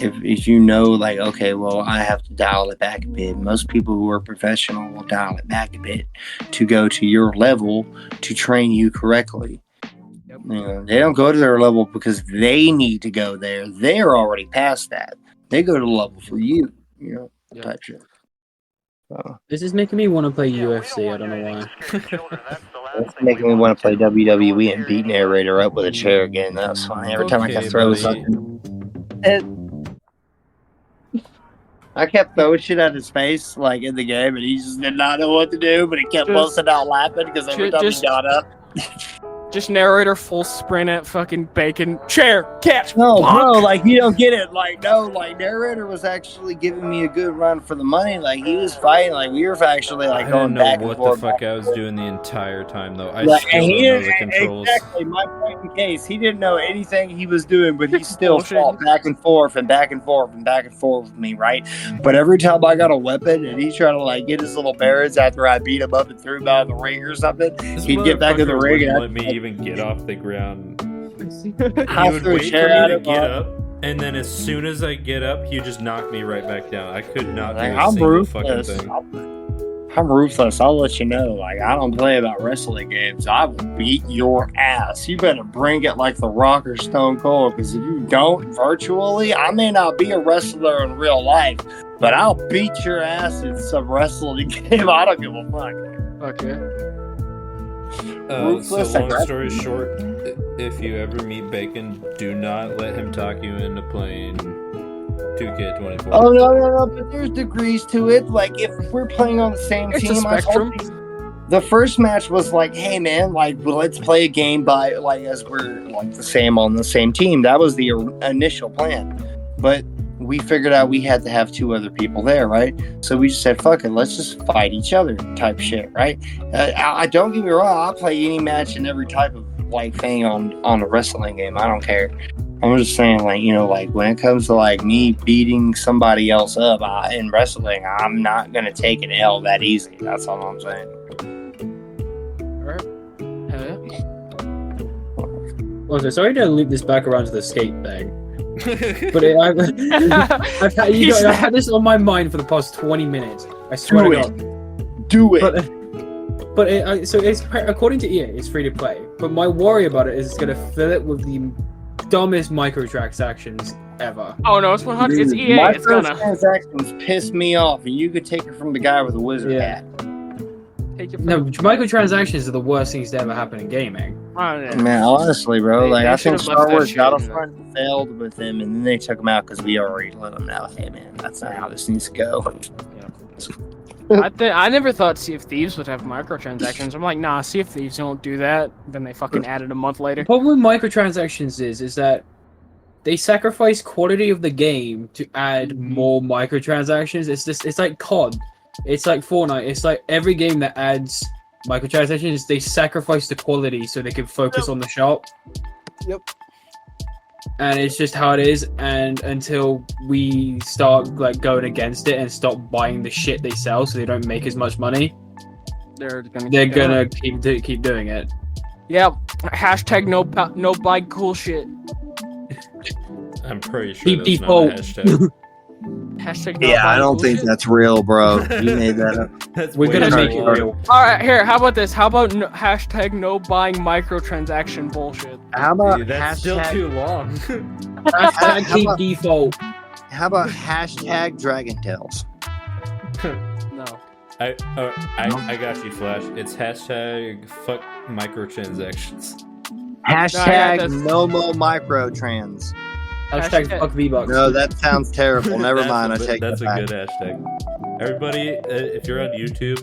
if you know, like, okay, well, I have to dial it back a bit. Most people who are professional will dial it back a bit to go to your level to train you correctly. They don't go to their level because they need to go there. They're already past that. They go to the level for you, type shit. So, This is making me want to play UFC. I don't know why. it's making me want to play WWE and beat narrator up with a chair again. That's funny. Every time I can throw something. I kept throwing shit at his face, like in the game, and he just did not know what to do. But he kept busting out laughing because every time he got up. Just narrator full sprint at fucking Bacon. Chair, catch. No, bonk. bro, like you don't get it. Like no, like narrator was actually giving me a good run for the money. Like he was fighting. Like we were actually like I going didn't back know and what forth. the fuck I was doing the entire time though. I Like, still and don't he know didn't the controls. exactly my point in case. He didn't know anything he was doing, but he still Bullshit. fought back and forth and back and forth and back and forth with me, right? But every time I got a weapon and he tried to like get his little barrels after I beat him up and threw him out of the ring or something, This he'd get back in the motherfucker ring wouldn't and let me even get off the ground. He I would threw a wait for chair me at to him. get up, and then as soon as I get up, he just knocked me right back down. I could not do Like, a I'm single fucking ruthless. thing. I'm ruthless. I'll let you know. Like I don't play about wrestling games. I will beat your ass. You better bring it like The Rock or Stone Cold. Because if you don't, virtually, I may not be a wrestler in real life, but I'll beat your ass in some wrestling game. I don't give a fuck. Okay. So Ruthless long aggressive. story short, if you ever meet Bacon, do not let him talk you into playing 2K24. Oh no! But there's degrees to it. Like if we're playing on the same It's a team, I told spectrum. you, the first match was like, "Hey man, like well, let's play a game by like as we're like the same on the same team." That was the initial plan, but we figured out we had to have two other people there, right? So we just said, "Fuck it, let's just fight each other," type shit, right? I don't get me wrong. I'll play any match and every type of like thing on a wrestling game. I don't care. I'm just saying, like, you know, like when it comes to like me beating somebody else up in wrestling, I'm not gonna take an L that easy. That's all I'm saying. Alright. Hell Also, sorry to loop this back around to the skate thing, but I've had this on my mind for the past 20 minutes. I swear to God. Do it. But so it's according to EA, it's free to play. But my worry about it is it's gonna fill it with the dumbest microtransactions ever. Oh no, it's 100. It's EA. It's gonna Microtransactions piss me off, and you could take it from the guy with the wizard Yeah. hat. take it. No, microtransactions are the worst things to ever happen in gaming. Man, honestly, bro, They like I think should've left Star that Wars shit Battlefront failed with him, and then they took him out because we already let him know. Hey, man, that's not how this needs to go. I never thought Sea of Thieves would have microtransactions. I'm like, nah, Sea of Thieves don't do that. Then they fucking added a month The later. problem with microtransactions is that they sacrifice quality of the game to add more microtransactions. It's like COD. It's like Fortnite. It's like every game that adds microtransactions, they sacrifice the quality so they can focus on the shop. Yep. And it's just how it is. And until we start like going against it and stop buying the shit they sell, so they don't make as much money, They're they're gonna keep doing it. Yep. Hashtag no buy cool shit. I'm pretty sure Keep that's default. not a hashtag. Hashtag no Yeah, buy I don't cool think shit. that's real, bro. You made that up. That's We're way gonna too make it long. real. All right, here. How about this? How about hashtag no buying microtransaction bullshit? How about Dude, that's still too long. Hashtag How keep about- default. How about hashtag Dragon Tales? No. I got you, Flash. It's hashtag fuck microtransactions. Hashtag that's- no more microtrans. Hashtag fuck V-Bucks. No, that sounds terrible. Never That's mind. I a, take that's that a back. good hashtag. Everybody, if you're on YouTube,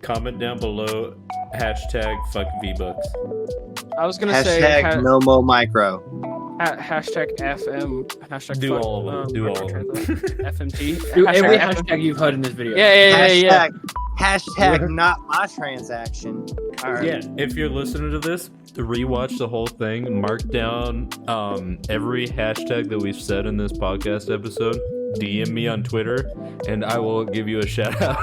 comment down below hashtag fuck V-Bucks. I was gonna Hashtag say no more micro. hashtag FM. Hashtag Do fuck, all of them. Do all of them. FMT. Do every FM. hashtag you've heard in this video. Yeah. Hashtag not my transaction. All right. Yeah, if you're listening to this, rewatch the whole thing. Mark down every hashtag that we've said in this podcast episode. DM me on Twitter, and I will give you a shout out.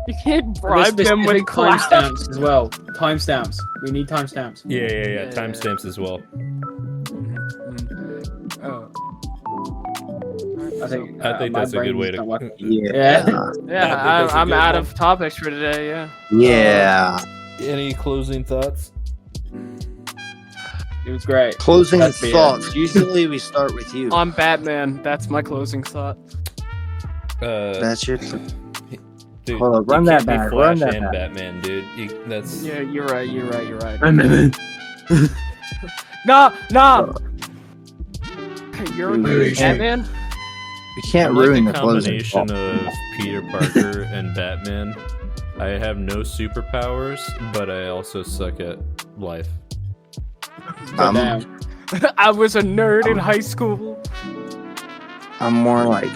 You can't There's bribe them with specific timestamps as well. Timestamps. We need timestamps. Yeah. Timestamps as well. I think I think my that's a good brain's way to. not working. Yeah. Yeah, that's a I'm good out one. of topics for today. Yeah. Yeah. Any closing thoughts? It was great. Closing That's the thoughts. Usually we start with you. I'm Batman. That's my closing thought. That's your. Dude, Hold on, you run can't that be back, Flash run that and back. Batman, dude. That's Yeah, you're right. Oh, No. You're Dude, Batman. You can't I'm like ruin a the closing. combination of Peter Parker and Batman. I have no superpowers, but I also suck at life. Damn. I was a nerd in high school. I'm more like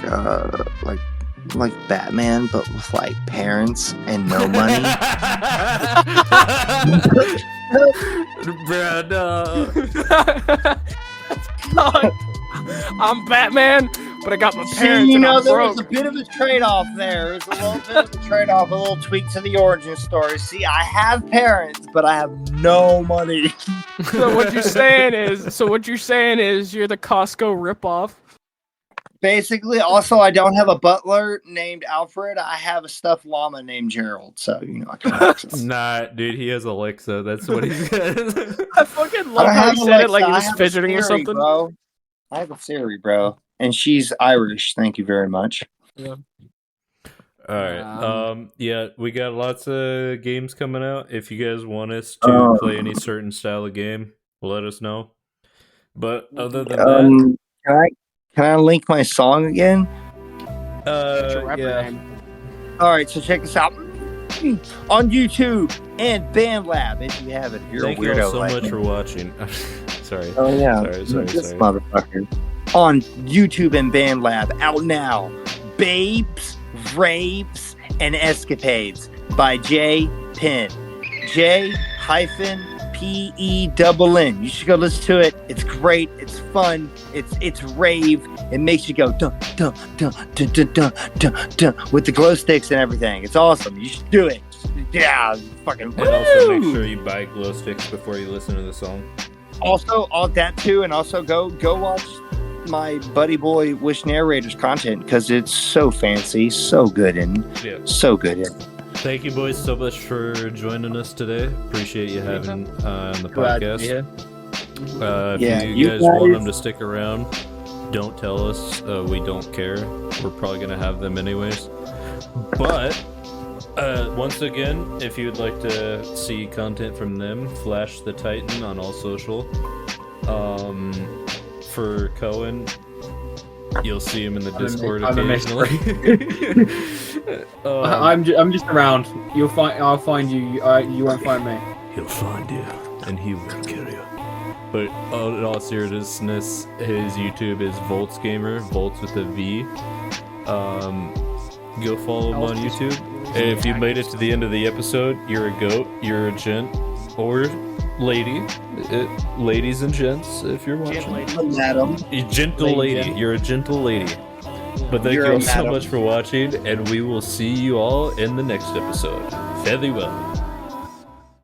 Batman, but with like parents and no money. Bruh, no. I'm Batman, but I got my See, parents you and know, I'm there broke. was a bit of a trade-off there. There's a little bit of a trade-off, a little tweak to the origin story. See, I have parents, but I have no money. So what you're saying is you're the Costco ripoff. Basically, also, I don't have a butler named Alfred. I have a stuffed llama named Gerald. So, you know, I can access. Nah, dude, he has Alexa. That's what he says. I fucking love how he said it like he was fidgeting or something. Bro. I have a Siri, bro. And she's Irish. Thank you very much. Yeah. All right. Yeah, we got lots of games coming out. If you guys want us to play any certain style of game, let us know. But other than that, can I link my song again? What's your rapper yeah. name? All right, so check this out on YouTube and BandLab if you have it. If you're Thank a you weirdo all so like much me. for watching. Sorry. Oh yeah, Sorry. this motherfucker on YouTube and BandLab out now. Babes, Rapes, and Escapades by J Penn. J-P-E-N-N. You should go listen to it. It's great. It's fun. It's rave. It makes you go dun dun dun dun dun dun dun dun with the glow sticks and everything. It's awesome. You should do it. Yeah, fucking. And also make woo! sure you buy glow sticks before you listen to the song. Also, all that too, and also go watch my buddy boy Wish Narrator's content because it's so fancy, so good, and so good. Thank you, boys, so much for joining us today. Appreciate you having on the podcast. If you guys want them to stick around, don't tell us. We don't care. We're probably gonna have them anyways. But once again, if you'd like to see content from them, Flash the Titan on all social. For Cohen, you'll see him in the Discord occasionally. I'm just around. I'll find you. You won't find me. He'll find you, and he will kill you. But in all seriousness, his YouTube is Volts Gamer, Volts with a V. Go follow him on YouTube. And if you made it to the end of the episode, you're a goat, you're a gent, or lady. Ladies and gents, if you're watching. Madam. A gentle lady. You're a gentle lady. But thank you all so much for watching, and we will see you all in the next episode. Farewell.